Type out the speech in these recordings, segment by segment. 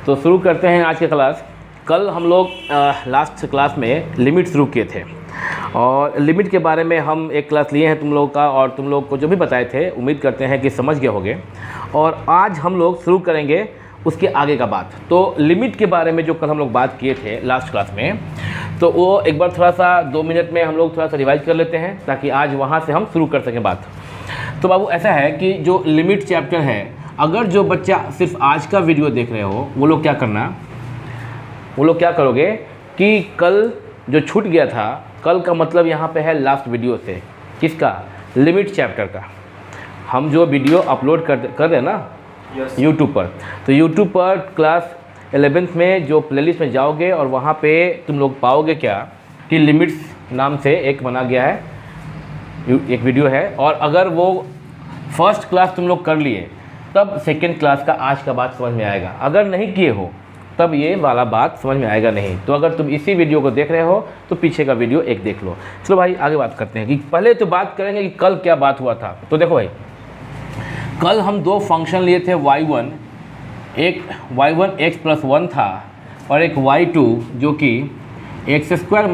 तो शुरू करते हैं आज की क्लास। कल हम लोग लास्ट क्लास में लिमिट शुरू किए थे और लिमिट के बारे में हम एक क्लास लिए हैं तुम लोग का, और तुम लोग को जो भी बताए थे उम्मीद करते हैं कि समझ गए होंगे। और आज हम लोग शुरू करेंगे उसके आगे का बात। तो लिमिट के बारे में जो कल हम लोग बात किए थे लास्ट क्लास में, तो वो एक बार थोड़ा सा 2 मिनट में हम लोग थोड़ा सा रिवाइज कर लेते हैं ताकि आज वहाँ से हम शुरू कर सकें बात। तो बाबू ऐसा है कि जो लिमिट चैप्टर है, अगर जो बच्चा सिर्फ आज का वीडियो देख रहे हो वो लोग क्या करोगे कि कल जो छूट गया था, कल का मतलब यहाँ पे है लास्ट वीडियो से, किसका, लिमिट चैप्टर का। हम जो वीडियो अपलोड कर रहे हैं ना यूट्यूब पर, तो यूट्यूब पर क्लास 11th में जो प्लेलिस्ट में जाओगे और वहाँ पे तुम लोग पाओगे क्या कि लिमिट्स नाम से एक बना गया है, एक वीडियो है। और अगर वो फर्स्ट क्लास तुम लोग कर लिए तब सेकेंड क्लास का आज का बात समझ में आएगा। अगर नहीं किए हो तब ये वाला बात समझ में आएगा नहीं। तो अगर तुम इसी वीडियो को देख रहे हो तो पीछे का वीडियो एक देख लो। चलो भाई आगे बात करते हैं कि पहले तो बात करेंगे कि कल क्या बात हुआ था। तो देखो भाई, कल हम 2 फंक्शन लिए थे y1, एक y1 x + 1 था और एक y2 जो कि x² - 1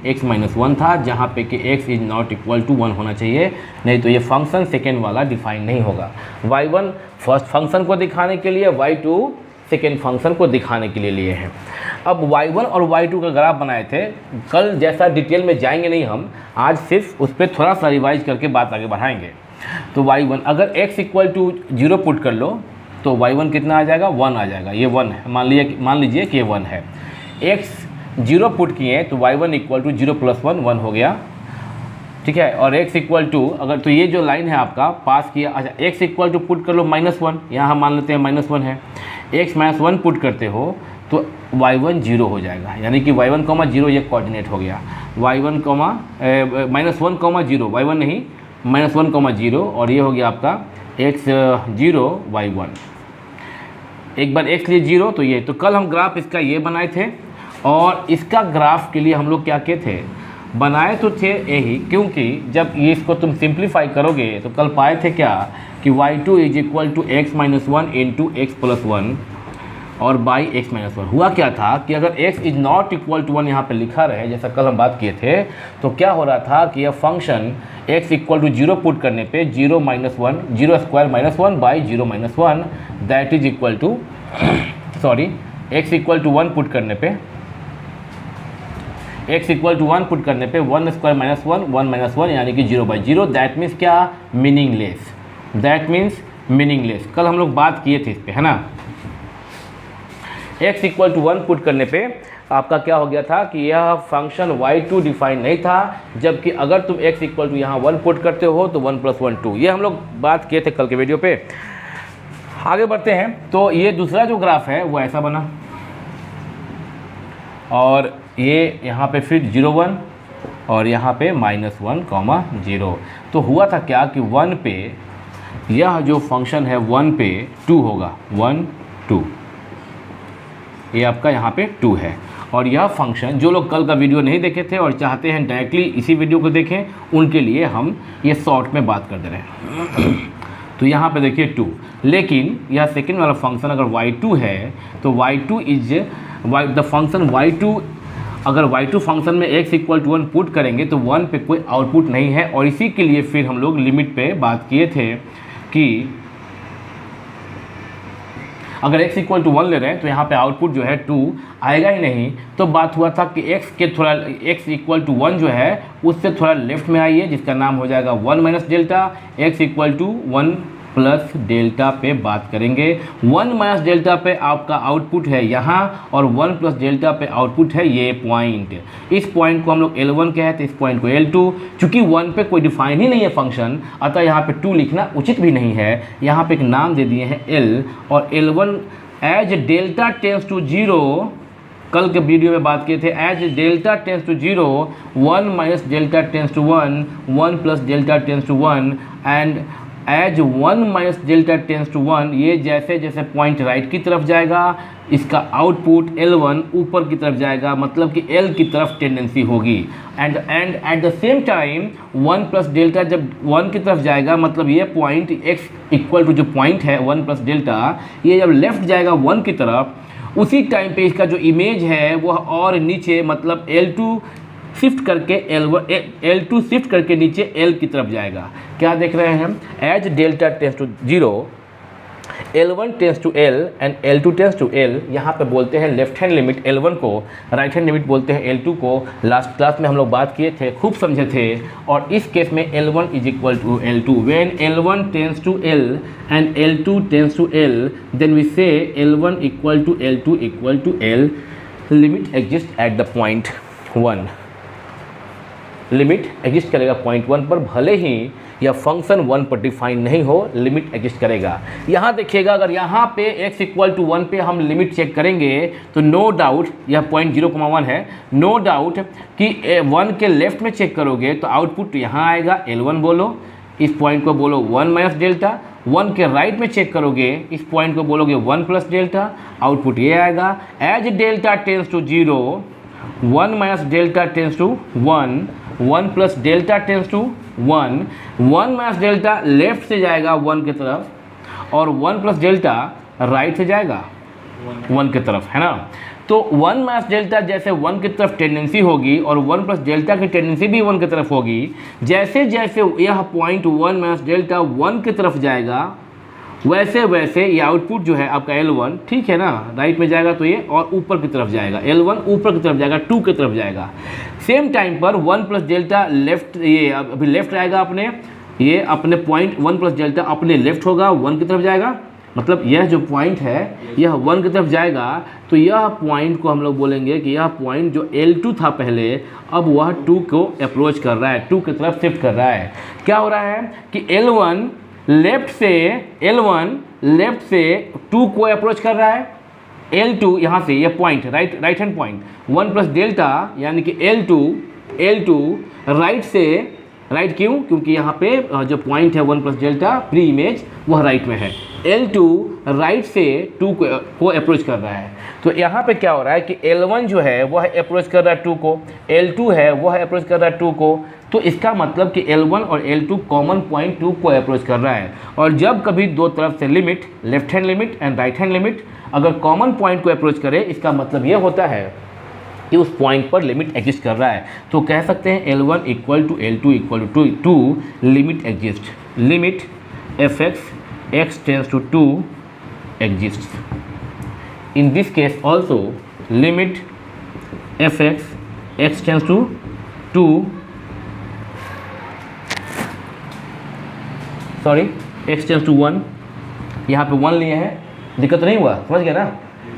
x - 1 था, जहाँ पे कि x ≠ 1 होना चाहिए, नहीं तो ये फंक्शन सेकेंड वाला डिफाइन नहीं होगा। y1 फर्स्ट फंक्शन को दिखाने के लिए, y2 सेकेंड फंक्शन को दिखाने के लिए लिए हैं। अब y1 और y2 का ग्राफ बनाए थे। कल जैसा डिटेल में जाएंगे नहीं हम, आज सिर्फ उस पर थोड़ा सा रिवाइज करके बात आगे बढ़ाएंगे। तो y1 अगर x = 0 पुट कर लो तो y1 कितना आ जाएगा, 1 आ जाएगा। ये 1 है, मान लीजिए कि ये 1 है। x 0 पुट किए तो y1 = 0 + 1 1 हो गया, ठीक है। और x = अगर, तो ये जो लाइन है आपका पास किया, अच्छा x = पुट कर लो -1, यहाँ हम मान लेते हैं -1 है। x - 1 पुट करते हो तो y1 0 हो जाएगा, यानी कि y1, 0 ये कोऑर्डिनेट हो गया। y1, -1, 0, y1 नहीं, -1, 0, और ये हो गया आपका x 0 y1। एक बार x लिए 0 तो ये, तो कल हम ग्राफ इसका ये बनाए थे। और इसका ग्राफ के लिए हम लोग क्या किए थे, बनाए तो थे यही, क्योंकि जब ये इसको तुम सिंप्लीफाई करोगे तो कल पाए थे क्या कि y2 = x - 1 × x + 1 और बाई x - 1। हुआ क्या था कि अगर x ≠ 1 यहाँ पे लिखा रहे, जैसा कल हम बात किए थे, तो क्या हो रहा था कि यह फंक्शन x = 0 पुट करने पे 0 - 1 0² - 1 by 0 - 1 that is equal to x = 1 put करने पे x = 1 पुट करने पे 1² - 1 1 यानी कि 0/0। दैट मीन्स क्या, मीनिंगलेस। That means meaningless. कल हम लोग बात किए थे इस पे, है ना। x = 1 पुट करने पे आपका क्या हो गया था कि यह फंक्शन y2 डिफाइन नहीं था, जबकि अगर तुम x = यहाँ 1 पुट करते हो तो 1 + 1 2। ये हम लोग बात किए थे कल के वीडियो पे। आगे बढ़ते हैं। तो ये दूसरा जो ग्राफ है वो ऐसा बना, और ये यहाँ पे फिर 0 1 और यहाँ पे -1, 0। तो हुआ था क्या कि 1 पे यह जो फंक्शन है 1 पे 2 होगा, 1 2, ये आपका यहाँ पे 2 है। और यह फंक्शन, जो लोग कल का वीडियो नहीं देखे थे और चाहते हैं डायरेक्टली इसी वीडियो को देखें, उनके लिए हम ये शॉर्ट में बात कर दे रहे हैं। तो यहाँ पे देखिए 2, लेकिन यह सेकेंड वाला फंक्शन अगर y2 है तो y2 is the function y2। अगर y2 फंक्शन में x = 1 पुट करेंगे तो 1 पे कोई आउटपुट नहीं है, और इसी के लिए फिर हम लोग लिमिट पे बात किए थे कि अगर x = 1 ले रहे हैं तो यहाँ पे आउटपुट जो है 2 आएगा ही नहीं। तो बात हुआ था कि x = 1 जो है उससे थोड़ा लेफ्ट में आइए, जिसका नाम हो जाएगा 1 - डेल्टा। x = 1 + डेल्टा पे बात करेंगे। 1 - डेल्टा पे आपका आउटपुट है यहाँ, और 1 + डेल्टा पे आउटपुट है ये पॉइंट। इस पॉइंट को हम लोग L1 कहते हैं, इस पॉइंट को L2। चूँकि 1 पे कोई डिफाइन ही नहीं है फंक्शन, अतः यहाँ पे 2 लिखना उचित भी नहीं है। यहाँ पे एक नाम दे दिए हैं L, और L1 as delta tends to 0, कल के वीडियो में बात किए थे, as delta tends to 0 1 - delta tends to 1 1 + delta tends to 1 and as 1 minus delta tends to 1, ये जैसे जैसे पॉइंट राइट की तरफ जाएगा इसका आउटपुट L1 ऊपर की तरफ जाएगा, मतलब कि L की तरफ टेंडेंसी होगी। And at the same time 1 plus delta जब 1 की तरफ जाएगा, मतलब ये पॉइंट x इक्वल टू जो पॉइंट है 1 प्लस डेल्टा, ये जब लेफ्ट जाएगा 1 की तरफ, उसी टाइम पे इसका जो इमेज है वह और नीचे, मतलब L2 शिफ्ट करके L2 शिफ्ट करके नीचे L की तरफ जाएगा। क्या देख रहे हैं हम? As delta tends to 0 L1 tends to L and L2 tends to L, यहाँ पे बोलते हैं लेफ्ट हैंड लिमिट L1 को, राइट हैंड लिमिट बोलते हैं L2 को। लास्ट क्लास में हम लोग बात किए थे, खूब समझे थे। और इस केस में L1 is equal to L2। When L1 tends to L and L2 tends to L, then we say L1 equal to L2 equal to L। Limit exist at the point 1, limit exist करेगा point 1 पर, भले ही या function 1 पर define नहीं हो, limit exist करेगा। यहाँ देखिएगा, अगर यहाँ पे x इक्वल टू 1 पे हम लिमिट चेक करेंगे तो नो डाउट यह पॉइंट 0,1 है, नो डाउट कि 1 के लेफ्ट में चेक करोगे तो आउटपुट यहाँ आएगा L1 बोलो, इस पॉइंट को बोलो 1 माइनस डेल्टा। 1 के राइट में चेक करोगे, इस पॉइंट को बोलोगे 1 प्लस डेल्टा, आउटपुट ये आएगा। As delta tends to 0 1 minus delta tends to 1, 1 plus delta tends to 1, 1 minus delta left से जाएगा 1 की तरफ और 1 प्लस डेल्टा राइट से जाएगा 1 की तरफ, है ना। तो 1 माइनस डेल्टा जैसे 1 की तरफ टेंडेंसी होगी और 1 प्लस डेल्टा की टेंडेंसी भी 1 की तरफ होगी। जैसे जैसे यह पॉइंट 1 माइनस डेल्टा 1 की तरफ जाएगा, वैसे वैसे ये आउटपुट जो है आपका L1, ठीक है ना, राइट में जाएगा तो ये और ऊपर की तरफ जाएगा, L1 ऊपर की तरफ जाएगा, 2 की तरफ जाएगा। सेम टाइम पर 1 प्लस डेल्टा लेफ्ट, ये अभी लेफ्ट आएगा अपने, ये अपने पॉइंट 1 प्लस डेल्टा अपने लेफ्ट होगा, 1 की तरफ जाएगा, मतलब यह जो पॉइंट है यह 1 की तरफ जाएगा। तो यह पॉइंट को हम लोग बोलेंगे कि यह पॉइंट जो L2 था पहले, अब वह 2 को अप्रोच कर रहा है, 2 की तरफ शिफ्ट कर रहा है। क्या हो रहा है कि L1 लेफ्ट से 2 को अप्रोच कर रहा है, L2 यहाँ से ये point right hand point 1 plus delta, यानी कि L2 राइट से, राइट क्यों? क्योंकि यहाँ पे जो पॉइंट है 1 प्लस डेल्टा प्री इमेज वह राइट में है। L2 राइट से 2 को अप्रोच कर रहा है। तो यहाँ पे क्या हो रहा है कि L1 जो है वह अप्रोच कर रहा है 2 को, L2 है वह अप्रोच कर रहा है 2 को। तो इसका मतलब कि L1 और L2 कॉमन पॉइंट 2 को अप्रोच कर रहा है। और जब कभी दो तरफ से limit, left hand limit and right hand limit, अगर कॉमन पॉइंट को अप्रोच करे, इसका मतलब ये होता है कि उस पॉइंट पर लिमिट एग्जिस्ट कर रहा है। तो कह सकते हैं L1 equal to L2 equal to 2, limit exist, limit fx x tends to 2 exists. In this case also limit fx x tends to 2, sorry x tends to 1, यहाँ पे 1 लिए हैं, दिक्कत नहीं हुआ, समझ गया ना।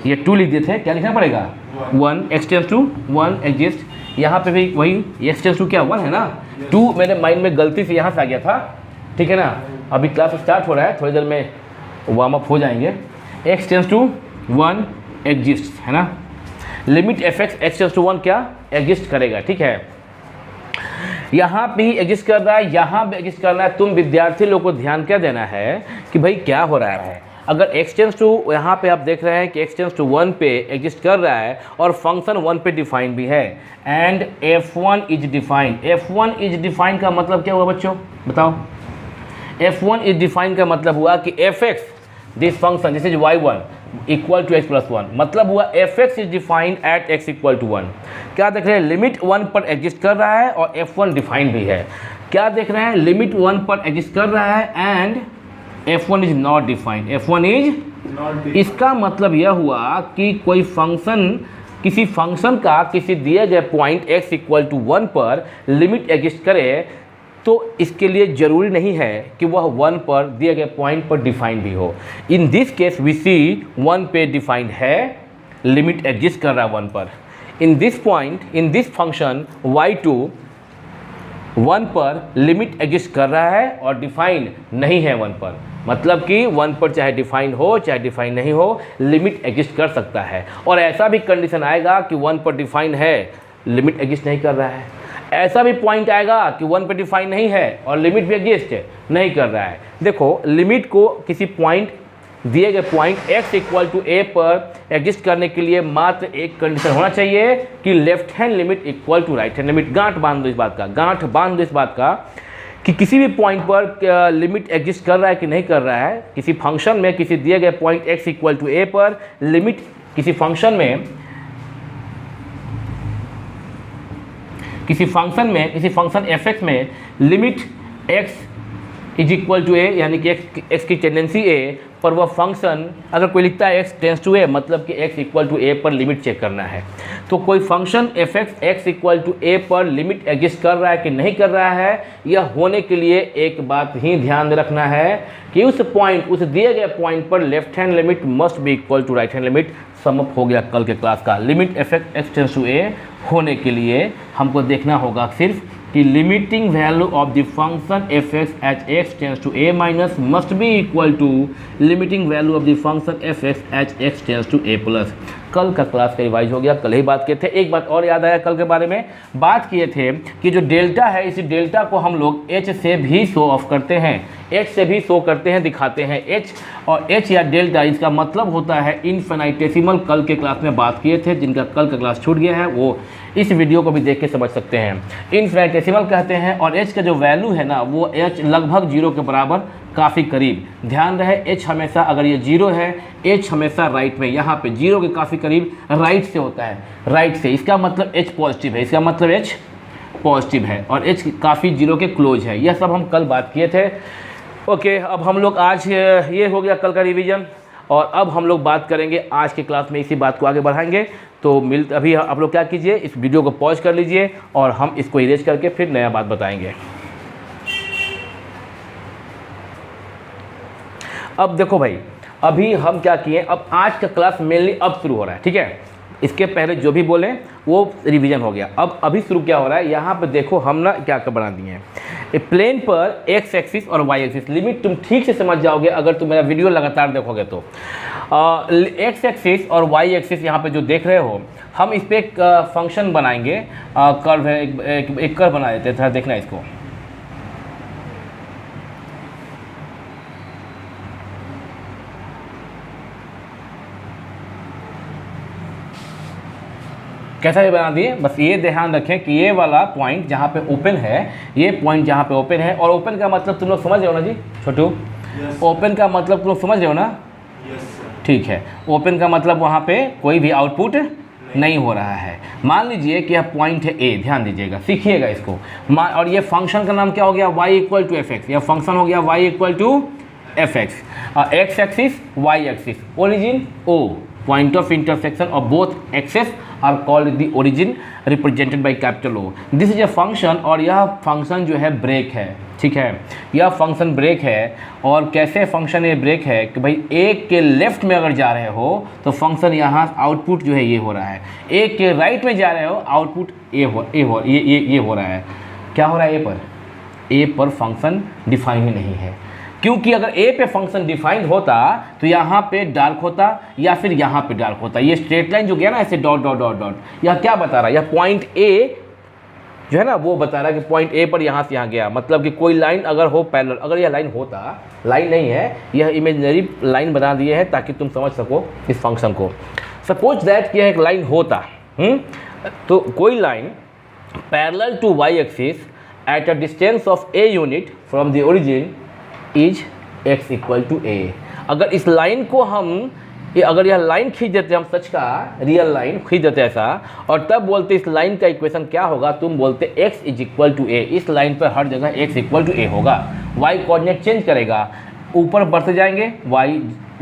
ये 2 लिख दिए थे, क्या लिखना पड़ेगा 1, x टेंस टू 1 एग्जिस्ट। यहाँ पे भी वही x टेंस टू क्या 1 है ना, 2 मेरे माइंड में गलती से यहाँ से आ गया था, ठीक है ना। अभी क्लास स्टार्ट हो रहा है, थोड़ी देर में वार्म अप हो जाएंगे। x टेंस टू 1 एग्जिस्ट, है ना। Limit fx x tends to 1 क्या एग्जिस्ट करेगा, ठीक है। यहाँ भी एग्जिस्ट कर रहा है, यहाँ भी एग्जिस्ट कर रहा है। तुम विद्यार्थी लोग को ध्यान क्या देना है कि भाई क्या हो रहा है। अगर x टेंस टू, यहाँ पे आप देख रहे हैं कि x टेंस टू 1 पे एग्जिस्ट कर रहा है और फंक्शन 1 पे डिफाइन भी है, and f1 is defined. f1 is defined का मतलब क्या हुआ बच्चों, बताओ। f1 इज डिफाइंड का मतलब हुआ कि fx this function this is y1 equal to x plus 1, मतलब हुआ fx is defined at x equal to 1। क्या देख रहे हैं, लिमिट 1 पर एग्जिस्ट कर रहा है और f1 डिफाइंड भी है। क्या देख रहे हैं, लिमिट 1 पर एग्जिस्ट कर रहा है and f1 is not defined, f1 is. इसका मतलब यह हुआ कि कोई फंक्शन, किसी फंक्शन का किसी दिए गए पॉइंट x इक्वल टू 1 पर लिमिट एग्जिस्ट करे तो इसके लिए ज़रूरी नहीं है कि वह 1 पर दिए गए पॉइंट पर डिफाइंड भी हो। इन दिस केस वी सी 1 पे डिफाइंड है, लिमिट एग्जिस्ट कर रहा है 1 पर। In this point, in this function y2 1 पर लिमिट एग्जिस्ट कर रहा है और डिफाइंड नहीं है 1 पर, मतलब कि 1 पर चाहे डिफाइन हो चाहे डिफाइन नहीं हो, लिमिट एग्जिस्ट कर सकता है। और ऐसा भी कंडीशन आएगा कि 1 पर डिफाइन है, लिमिट एग्जिस्ट नहीं कर रहा है। ऐसा भी पॉइंट आएगा कि 1 पे डिफाइन नहीं है और लिमिट भी एग्जिस्ट नहीं कर रहा है। देखो लिमिट को किसी पॉइंट, दिए गए point x equal to a पर एग्जिस्ट करने के लिए मात्र एक कंडीशन होना चाहिए कि left hand limit equal to right hand limit. गांठ बांध दो इस बात का, गांठ बांध दो इस बात का कि किसी भी पॉइंट पर लिमिट एग्जिस्ट कर रहा है कि नहीं कर रहा है। किसी फंक्शन में किसी दिए गए point x equal to a पर लिमिट, किसी फंक्शन में किसी फंक्शन fx में limit x is equal to a, यानी कि x की टेंडेंसी a पर वह फंक्शन, अगर कोई लिखता है x टेंस टू a मतलब कि x इक्वल टू a पर लिमिट चेक करना है। तो कोई function fx x equal to a पर लिमिट एग्जिस्ट कर रहा है कि नहीं कर रहा है, यह होने के लिए एक बात ही ध्यान रखना है कि उस दिए गए पॉइंट पर left hand limit must be equal to right hand limit. Sum up हो गया कल के क्लास का। Limit fx x tends to a होने के लिए हमको देखना होगा सिर्फ कि limiting value of the function fx H x tends to a minus must be equal to limiting value of the function fx H x tends to a plus. कल का क्लास का रिवाइज हो गया, कल ही बात किए थे। एक बात और याद आया, कल के बारे में बात किए थे कि जो डेल्टा है, इस डेल्टा को हम लोग h से भी शो ऑफ करते हैं, h से भी शो करते हैं, दिखाते हैं। h और h या डेल्टा इसका मतलब होता है इनफिनिटेसिमल। कल के क्लास में बात किए थे, जिनका कल का क्लास छूट गया है वो इस वीडियो को भी देख के समझ सकते हैं। इनफिनिटेसिमल कहते हैं और h का जो वैल्यू है ना वो h लगभग 0 के बराबर, काफ़ी करीब। ध्यान रहे h हमेशा, अगर ये 0 है, h हमेशा राइट में, यहाँ पे 0 के काफ़ी करीब राइट से होता है, राइट से। इसका मतलब h पॉजिटिव है, इसका मतलब h पॉजिटिव है और h काफ़ी 0 के क्लोज है। यह सब हम कल बात किए थे। ओके, अब हम लोग आज, ये हो गया कल का रिवीजन और अब हम लोग बात करेंगे आज के क्लास में, इसी बात को आगे बढ़ाएंगे। तो अभी आप लोग क्या कीजिए, इस वीडियो को पॉज कर लीजिए और हम इसको इरेज करके फिर नया बात बताएंगे। अब देखो भाई, अभी हम क्या किए, अब आज का क्लास मेनली अब शुरू हो रहा है, ठीक है। इसके पहले जो भी बोले वो रिवीजन हो गया। अब अभी शुरू क्या हो रहा है, यहाँ पे देखो हम ना क्या बना दिए हैं, एक प्लेन पर x एक्सिस और y एक्सिस। लिमिट तुम ठीक से समझ जाओगे अगर तुम मेरा वीडियो लगातार देखोगे तो। x एक्सिस और y एक्सिस यहाँ पे जो देख रहे हो, हम इस पर एक फंक्शन बनाएंगे, कर्व है, एक कर्व बना देते हैं, देखना इसको। कैसा भी बना दिए, बस ये ध्यान रखें कि ये वाला पॉइंट जहाँ पे ओपन है, ये पॉइंट जहाँ पे ओपन है, और ओपन का मतलब तुम लोग समझ रहे हो ना जी छोटू? ओपन का मतलब तुम लोग समझ रहे हो ना? ठीक है, ओपन का मतलब वहाँ पे कोई भी आउटपुट नहीं हो रहा है। मान लीजिए कि यह पॉइंट है A, ध्यान दीजिएगा, सीखिएगा इसको। और ये फंक्शन का नाम क्या हो गया, y इक्वल टू fx। यह फंक्शन हो गया y equal to fx। x axis y axis, origin O, point of intersection of both axes are called the origin, represented by capital O। This is a function, और यह function जो है break है, ठीक है। यह फंक्शन ब्रेक है, और कैसे फंक्शन ये ब्रेक है कि भाई A के लेफ्ट में अगर जा रहे हो तो फंक्शन यहाँ आउटपुट जो है ये हो रहा है, A के राइट में जा रहे हो आउटपुट ये हो रहा है। क्या हो रहा है A पर फंक्शन डिफाइन ही नहीं है, क्योंकि अगर A पे फंक्शन डिफाइंड होता तो यहाँ पे डार्क होता या फिर यहाँ पे डार्क होता। ये स्ट्रेट लाइन जो गया ना ऐसे डॉट डॉट डॉट डॉट, यह क्या बता रहा है, यह पॉइंट A जो है ना वो बता रहा है कि पॉइंट A पर यहाँ से यहाँ गया। मतलब कि कोई लाइन अगर हो पैरेलल, अगर यह लाइन होता, लाइन नहीं है, यह इमेजिनरी लाइन बना दिए है ताकि तुम समझ सको इस फंक्शन को। सपोज दैट कि यह एक लाइन होता, तो कोई line parallel to y axis at a distance of a unit from the origin is x equal to a। अगर इस लाइन को हम, अगर यह लाइन खींच देते हम, सच का रियल लाइन खींच देते ऐसा, और तब बोलते इस लाइन का इक्वेशन क्या होगा, तुम बोलते x is equal to a। इस लाइन पर हर जगह x इक्वल टू a होगा। y कोऑर्डिनेट चेंज करेगा, ऊपर बढ़ते जाएंगे y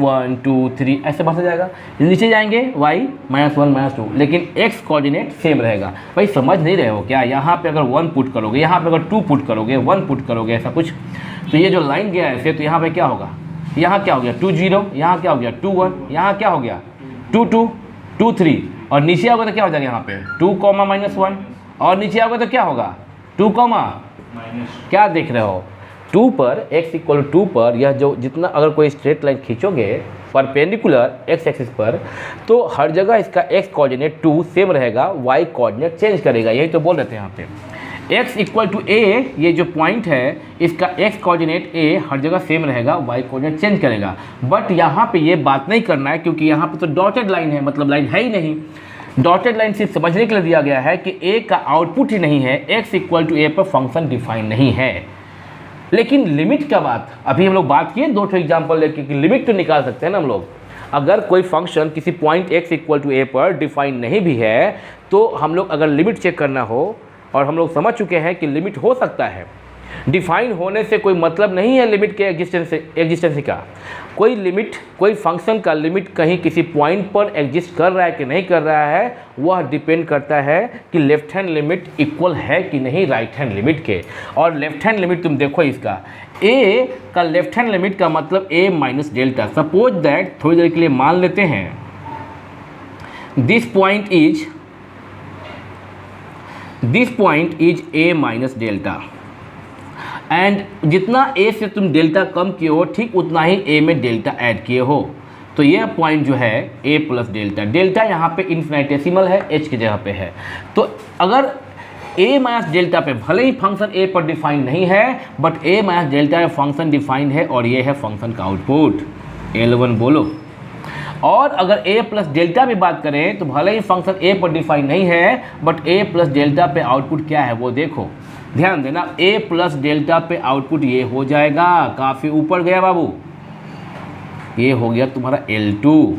1 2 3 ऐसे बढ़ते जाएगा, नीचे जाएंगे y -1 -2, लेकिन x कोऑर्डिनेट सेम रहेगा। भाई समझ नहीं रहे हो क्या? यहाँ पे अगर 1 पुट करोगे, यहाँ पे अगर 2 पुट करोगे, 1 पुट करोगे, ऐसा कुछ, तो ये जो लाइन गया ऐसे, तो यहाँ पे क्या होगा, यहाँ क्या हो गया 2 0, यहाँ क्या हो गया 2 1, यहाँ क्या हो गया 2 2 2 3, और नीचे आओगे तो क्या हो जाएगा यहाँ पे 2 -1, और नीचे आओगे तो क्या होगा 2 क्या देख रहे हो 2 पर, x इक्वल 2 पर, यह जो जितना अगर कोई स्ट्रेट लाइन खींचोगे परपेंडिकुलर x एक्सिस पर, तो हर जगह इसका x कोऑर्डिनेट 2 सेम रहेगा, y कोऑर्डिनेट चेंज करेगा। यही तो बोल रहे थे यहाँ पे। x इक्वल टू ए, ये जो पॉइंट है इसका x कोऑर्डिनेट a हर जगह सेम रहेगा, y कोऑर्डिनेट चेंज करेगा। बट यहाँ पे ये बात नहीं करना है क्योंकि यहाँ पे तो डॉटेड लाइन है, मतलब लाइन है ही नहीं। डॉटेड लाइन सिर्फ समझने के लिए दिया गया है कि a का आउटपुट ही नहीं है, x इक्वल टू ए पर फंक्शन डिफाइन नहीं है। लेकिन लिमिट का बात अभी हम लोग बात किए, दो एग्जाम्पल लेके कि लिमिट तो निकाल सकते हैं ना हम लोग। अगर कोई फंक्शन किसी पॉइंट x इक्वल टू ए पर डिफाइन नहीं भी है तो हम लोग अगर लिमिट चेक करना हो, और हम लोग समझ चुके हैं कि लिमिट हो सकता है, डिफाइन होने से कोई मतलब नहीं है लिमिट के एग्जिस्टेंस का। कोई लिमिट, कोई फंक्शन का लिमिट कहीं किसी पॉइंट पर एग्जिस्ट कर रहा है कि नहीं कर रहा है, वह डिपेंड करता है कि लेफ्ट हैंड लिमिट इक्वल है कि नहीं राइट हैंड लिमिट के। और लेफ्ट हैंड लिमिट तुम देखो इसका, a का लेफ्ट हैंड लिमिट का मतलब a minus delta. Suppose that, थोड़ी देर के लिए मान लेते हैं, this point is a minus delta, and जितना a से तुम डेल्टा कम किए हो ठीक उतना ही a में डेल्टा ऐड किए हो। तो यह पॉइंट जो है a प्लस डेल्टा, डेल्टा यहाँ पे इन्फिनिटेसिमल है, h की जगह पे है। तो अगर a माइनस डेल्टा पे भले ही फंक्शन a पर डिफाइन नहीं है, बट a माइनस डेल्टा पे फंक्शन डिफाइंड है और ये है फंक्शन का आउटपुट। L1 बोलो। और अगर a प्लस डेल्टा में बात करें तो भले ही फंक्शन a पर डिफाइन नहीं है, बट a प्लस डेल्टा पे आउटपुट क्या है वो देखो, ध्यान देना। a प्लस डेल्टा पे आउटपुट ये हो जाएगा, काफ़ी ऊपर गया बाबू, ये हो गया तुम्हारा L2।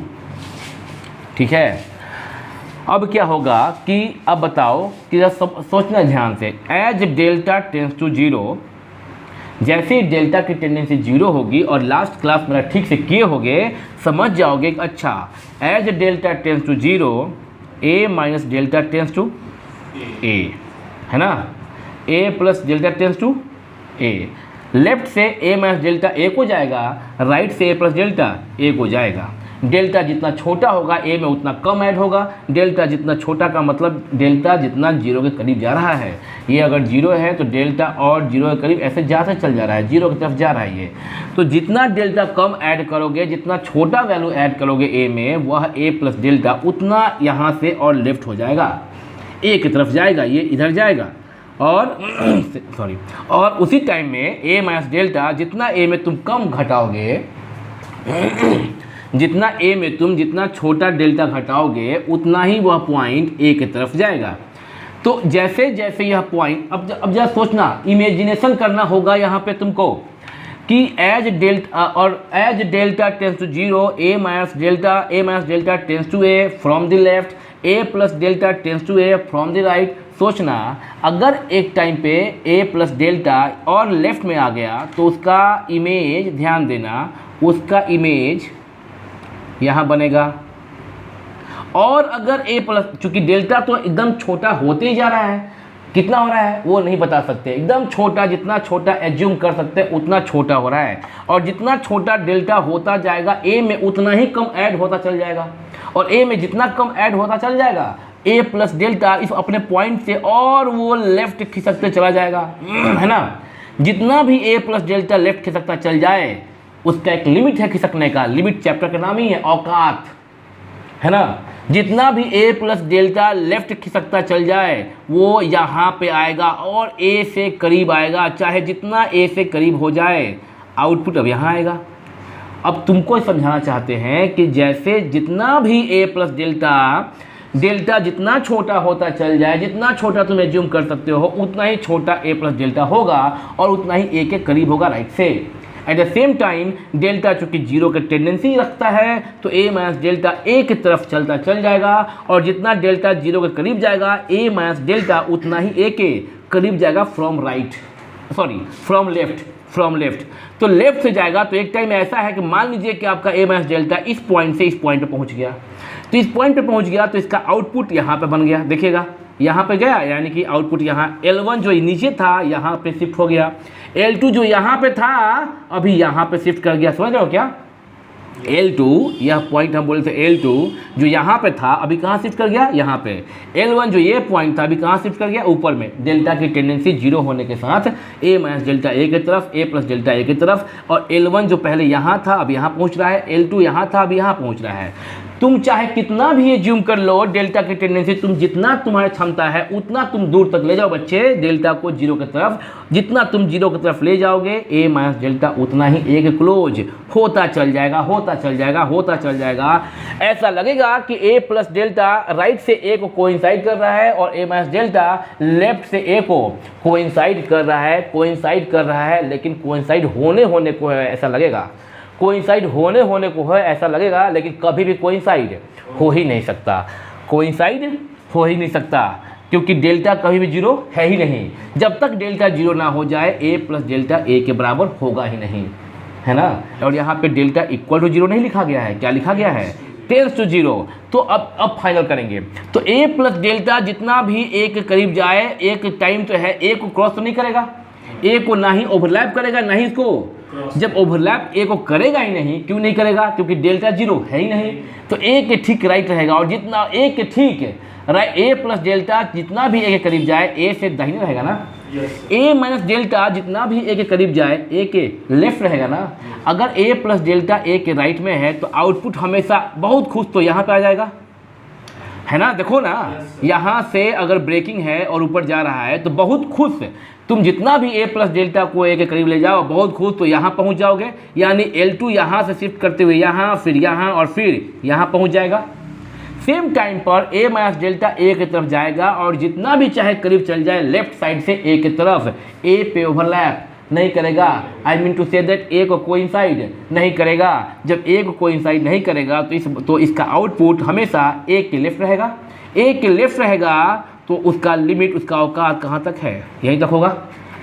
ठीक है, अब क्या होगा कि अब बताओ कि सोचना ध्यान से, as delta tends to zero, जैसे ही डेल्टा की टेंडेंसी जीरो होगी, और लास्ट क्लास मेरा ठीक से किए होगे, समझ जाओगे कि अच्छा as delta tends to zero a minus delta tends to a, है ना, a plus delta tends to a। Left से a माइनस डेल्टा a को जाएगा, राइट से a प्लस डेल्टा a को जाएगा। डेल्टा जितना छोटा होगा a में उतना कम ऐड होगा। डेल्टा जितना छोटा का मतलब डेल्टा जितना जीरो के करीब जा रहा है, ये अगर जीरो है तो डेल्टा और जीरो के करीब ऐसे जाते चल जा रहा है, जीरो की तरफ जा रहा है ये। तो जितना डेल्टा कम ऐड करोगे, जितना छोटा वैल्यू ऐड करोगे a में, वह a प्लस डेल्टा उतना यहाँ से और लेफ्ट हो जाएगा, a की तरफ जाएगा, ये इधर जाएगा। और सॉरी, और उसी टाइम में a माइनस डेल्टा, जितना a में तुम कम घटाओगे, जितना a में तुम जितना छोटा डेल्टा घटाओगे उतना ही वह पॉइंट a की तरफ जाएगा। तो जैसे जैसे यह पॉइंट, अब जरा सोचना, इमेजिनेशन करना होगा यहाँ पे तुमको कि as delta tends to zero a minus delta tends to a from the left, a plus delta tends to a from the right. सोचना, अगर एक टाइम पे a प्लस डेल्टा और लेफ्ट में आ गया तो उसका इमेज, ध्यान देना, उसका इमेज यहाँ बनेगा। और अगर a प्लस, चूँकि डेल्टा तो एकदम छोटा होते ही जा रहा है, कितना हो रहा है वो नहीं बता सकते, एकदम छोटा, जितना छोटा एज्यूम कर सकते हैं उतना छोटा हो रहा है। और जितना छोटा डेल्टा होता जाएगा a में उतना ही कम ऐड होता चल जाएगा, और a में जितना कम ऐड होता चल जाएगा, a प्लस डेल्टा इस अपने पॉइंट से और वो लेफ्ट खिसकते चला जाएगा, है ना। जितना भी a प्लस डेल्टा लेफ्ट खिसकता चल जाए, उसका एक लिमिट है खिसकने का, लिमिट चैप्टर का नाम ही है औकात, है ना। जितना भी a प्लस डेल्टा लेफ्ट खिसकता चल जाए वो यहाँ पे आएगा और a से करीब आएगा, चाहे जितना a से करीब हो जाए, आउटपुट अब यहाँ आएगा। अब तुमको समझाना चाहते हैं कि जैसे जितना भी a प्लस डेल्टा जितना छोटा होता चल जाए, जितना छोटा तुम एज्यूम कर सकते हो, उतना ही छोटा a प्लस डेल्टा होगा और उतना ही a के करीब होगा राइट से। At the same time delta चूँकि जीरो की टेंडेंसी रखता है तो a माइनस डेल्टा a की तरफ चलता चल जाएगा, और जितना डेल्टा जीरो के करीब जाएगा, a माइनस डेल्टा उतना ही a के करीब जाएगा फ्रॉम लेफ्ट। तो लेफ्ट से जाएगा तो एक टाइम ऐसा है कि मान लीजिए कि आपका a माइनस डेल्टा इस पॉइंट से इस पॉइंट पे पहुंच गया, तो इस पॉइंट पे पहुंच गया तो इसका आउटपुट यहाँ पे बन गया, देखिएगा यहाँ पे गया, यानी कि आउटपुट यहाँ L1 जो नीचे था यहाँ पे शिफ्ट हो गया, L2 जो यहाँ पे था अभी यहाँ पे शिफ्ट कर गया, समझ रहे हो क्या। L2, यह पॉइंट हम बोले थे L2 जो यहाँ पे था अभी कहाँ शिफ्ट कर गया, यहाँ पे। L1 जो ये पॉइंट था अभी कहाँ शिफ्ट कर गया, ऊपर में। डेल्टा की टेंडेंसी जीरो होने के साथ a माइनस डेल्टा a की तरफ, a प्लस डेल्टा a की तरफ, और L1 जो पहले यहाँ था अब यहाँ पहुँच रहा है, L2 यहाँ था अब यहाँ पहुँच रहा है। तुम चाहे कितना भी ये जूम कर लो डेल्टा की टेंडेंसी, तुम जितना तुम्हारी क्षमता है उतना तुम दूर तक ले जाओ बच्चे डेल्टा को जीरो की तरफ। जितना तुम जीरो की तरफ ले जाओगे ए माइनस डेल्टा उतना ही एक क्लोज होता चल जाएगा, होता चल जाएगा, होता चल जाएगा। ऐसा लगेगा कि ए प्लस डेल्टा राइट से ए को कोइंसाइड कर रहा है और ए माइनस डेल्टा लेफ्ट से ए को कोइंसाइड कर रहा है, कोइंसाइड कर रहा है, लेकिन कोइंसाइड होने को है ऐसा लगेगा, कोइंसाइड होने को है ऐसा लगेगा, लेकिन कभी भी कोइंसाइड हो ही नहीं सकता, कोइंसाइड हो ही नहीं सकता, क्योंकि डेल्टा कभी भी जीरो है ही नहीं। जब तक डेल्टा जीरो ना हो जाए ए प्लस डेल्टा ए के बराबर होगा ही नहीं, है ना। और यहाँ पे डेल्टा इक्वल टू जीरो नहीं लिखा गया है, क्या लिखा गया है, टेंस टू जीरो। तो अब फाइनल करेंगे तो ए प्लस डेल्टा जितना भी ए के करीब जाए, एक टाइम तो है ए को क्रॉस तो नहीं करेगा, ए को ना ही ओवरलैप करेगा ना ही इसको, जब ओवरलैप ए को करेगा ही नहीं, क्यों नहीं करेगा, क्योंकि डेल्टा जीरो है ही नहीं, तो ए के ठीक राइट रहेगा। और जितना ए के ठीक राइट, ए प्लस डेल्टा जितना भी ए के करीब जाए ए से दाहिने रहेगा ना, ए माइनस डेल्टा जितना भी ए के करीब जाए ए के लेफ्ट रहेगा ना। अगर ए प्लस डेल्टा ए के राइट में है तो आउटपुट हमेशा बहुत खुश तो यहाँ पे आ जाएगा, है ना। देखो ना यहाँ से अगर ब्रेकिंग है और ऊपर जा रहा है तो बहुत खुश, तुम जितना भी ए प्लस डेल्टा को ए के करीब ले जाओ बहुत खुश तो यहाँ पहुँच जाओगे, यानी L2 यहाँ से शिफ्ट करते हुए यहाँ, फिर यहाँ और फिर यहाँ पहुँच जाएगा। सेम टाइम पर ए माइनस डेल्टा ए की तरफ जाएगा और जितना भी चाहे करीब चल जाए लेफ्ट साइड से ए की तरफ, ए पे ओवरलैप नहीं करेगा, I mean to say that A को कोइंसाइड नहीं करेगा। जब ए को कोइंसाइड नहीं करेगा तो इसका आउटपुट हमेशा ए के लेफ्ट रहेगा, ए के लेफ्ट रहेगा तो उसका लिमिट, उसका औकात कहाँ तक है, यहीं तक होगा,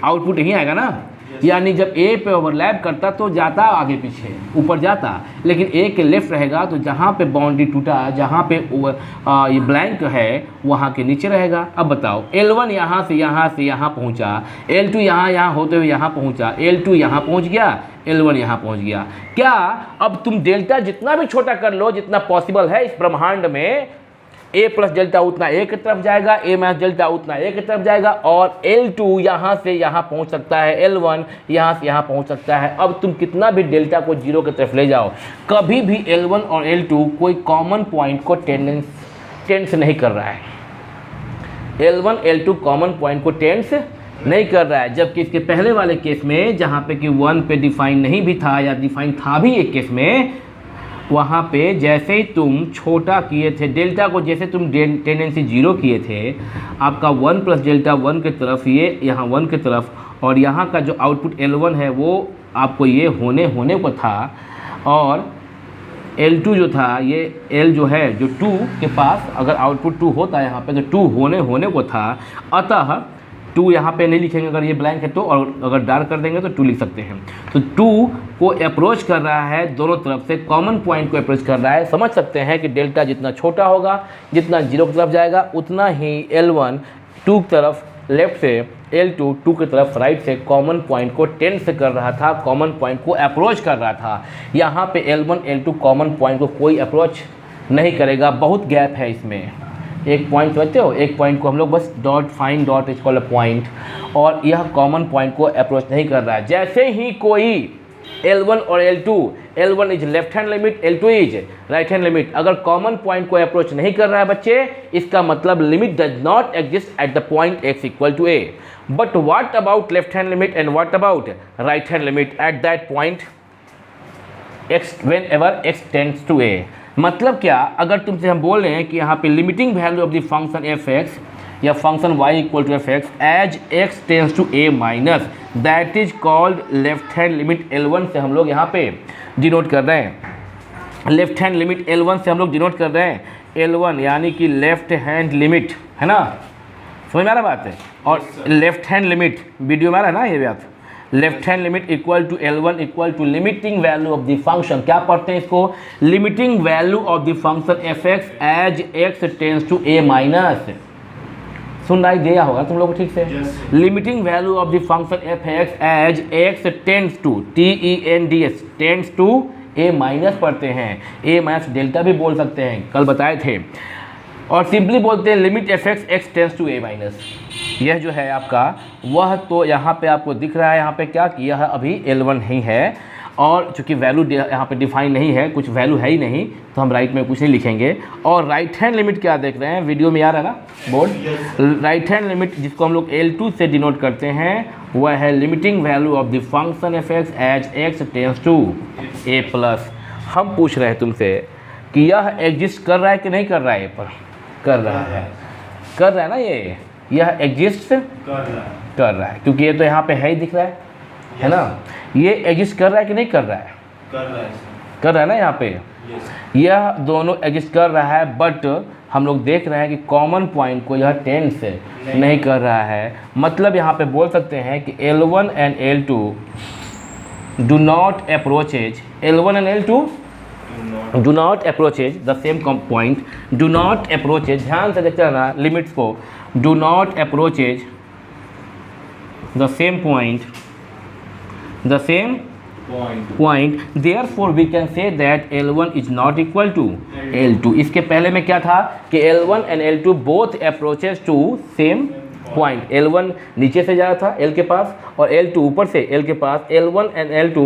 आउटपुट यहीं आएगा ना। यानी जब ए पे ओवरलैप करता तो जाता आगे पीछे ऊपर जाता, लेकिन ए के लेफ्ट रहेगा तो जहाँ पे बाउंड्री टूटा, जहाँ पे ये ब्लैंक है वहाँ के नीचे रहेगा। अब बताओ L1 यहाँ से यहाँ पहुँचा, L2 यहाँ होते हुए यहाँ पहुँचा, L2 यहाँ पहुँच गया, L1 यहाँ पहुँच गया। क्या अब तुम डेल्टा जितना भी छोटा कर लो, जितना पॉसिबल है इस ब्रह्मांड में, ए प्लस डेल्टा उतना ए की तरफ जाएगा, ए माइनस डेल्टा उतना ए की तरफ जाएगा, और L2 यहाँ से यहाँ पहुँच सकता है, L1 यहाँ से यहाँ पहुँच सकता है। अब तुम कितना भी डेल्टा को जीरो की तरफ ले जाओ, कभी भी L1 और L2 कोई कॉमन पॉइंट को टेंस नहीं कर रहा है, L1 L2 कॉमन पॉइंट को टेंस नहीं कर रहा है। जबकि इसके पहले वाले केस में जहाँ पे कि 1 पे डिफाइन नहीं भी था या डिफाइन था भी एक केस में, वहाँ पे जैसे ही तुम छोटा किए थे डेल्टा को, जैसे तुम टेंडेंसी जीरो किए थे, आपका 1 प्लस डेल्टा 1 की तरफ, ये यहाँ 1 की तरफ, और यहाँ का जो आउटपुट L1 है वो आपको ये होने को था, और L2 जो था ये L जो है जो 2 के पास अगर आउटपुट 2 होता है यहाँ पे तो 2 होने को था। अतः 2 यहाँ पे नहीं लिखेंगे अगर ये ब्लैंक है तो, और अगर डार्क कर देंगे तो 2 लिख सकते हैं। तो 2 को अप्रोच कर रहा है, दोनों तरफ से कॉमन पॉइंट को अप्रोच कर रहा है। समझ सकते हैं कि डेल्टा जितना छोटा होगा, जितना जीरो की तरफ जाएगा, उतना ही L1 2 की तरफ लेफ्ट से, L2 2 की तरफ राइट से कॉमन पॉइंट को टेंस कर रहा था, कॉमन पॉइंट को अप्रोच कर रहा था। यहाँ पे L1 L2 कॉमन पॉइंट को कोई अप्रोच नहीं करेगा, बहुत गैप है इसमें। एक पॉइंट समझते हो, एक पॉइंट को हम लोग बस dot fine dot is called a point, और यह कॉमन पॉइंट को अप्रोच नहीं कर रहा है। जैसे ही कोई L1 और L2, L1 is left hand limit, L2 is right hand limit, अगर कॉमन पॉइंट को अप्रोच नहीं कर रहा है बच्चे, इसका मतलब limit does not exist at the point x equal to a। But what about left hand limit and what about right hand limit at that point x whenever x tends to a। मतलब क्या, अगर तुमसे हम बोल रहे हैं कि यहाँ पे limiting value of the function f(x) या function y equal to f(x) as x tends to a minus, that is called left hand limit. L1 से हम लोग यहाँ पे डिनोट कर रहे हैं, लेफ्ट हैंड लिमिट L1 से हम लोग डिनोट कर रहे हैं, L1 यानी कि लेफ्ट हैंड लिमिट, है ना, समझ में आ रहा बात है। और लेफ्ट हैंड लिमिट वीडियो में आ रहा है ना ये बात, left hand limit equal to L1 equal to limiting value of the function, क्या पढ़ते हैं इसको, limiting value of the function f(x) as x tends to a minus. सुन दिया होगा तुम लोग ठीक से, limiting value of the function f(x) as x tends to TENDS tends to a minus पढ़ते हैं, a माइनस डेल्टा भी बोल सकते हैं, कल बताए थे। और सिंपली बोलते हैं limit f(x) x tends to a minus. यह जो है आपका वह तो यहाँ पे आपको दिख रहा है, यहाँ पे क्या कि यह अभी L1 ही है, और चूँकि वैल्यू यहाँ पे डिफाइन नहीं है, कुछ वैल्यू है ही नहीं, तो हम राइट में कुछ नहीं लिखेंगे। और राइट हैंड लिमिट क्या देख रहे हैं, वीडियो में आ रहा है ना बोर्ड, राइट हैंड लिमिट जिसको हम लोग L2 से डिनोट करते हैं वह है limiting value of the function F x as X tends to a plus. हम पूछ रहे हैं तुमसे कि यह एग्जिस्ट कर रहा है कि नहीं कर रहा है, ये पर कर रहा है, कर रहा है ना, यह एग्जिस्ट कर रहा है क्योंकि ये तो यहाँ पे है ही दिख रहा है ना। ये एग्जिस्ट कर रहा है कि नहीं कर रहा है, कर रहा है ना यहाँ पे, यह दोनों एग्जिस्ट कर रहा है, बट हम लोग देख रहे हैं कि कॉमन पॉइंट को यह टेंड से नहीं कर रहा है। मतलब यहाँ पे बोल सकते हैं कि L1 and L2 do not approaches, L1 and L2 do not approaches the same point, do not approaches, ध्यान से देखते रहना लिमिट्स को, do not approaches the same point, the same point, therefore we can say that L1 is not equal to L2। इसके पहले में क्या था कि L1 and L2 both approaches to same point। L1 नीचे से जा रहा था L के पास और L2 ऊपर से L के पास। L1 and L2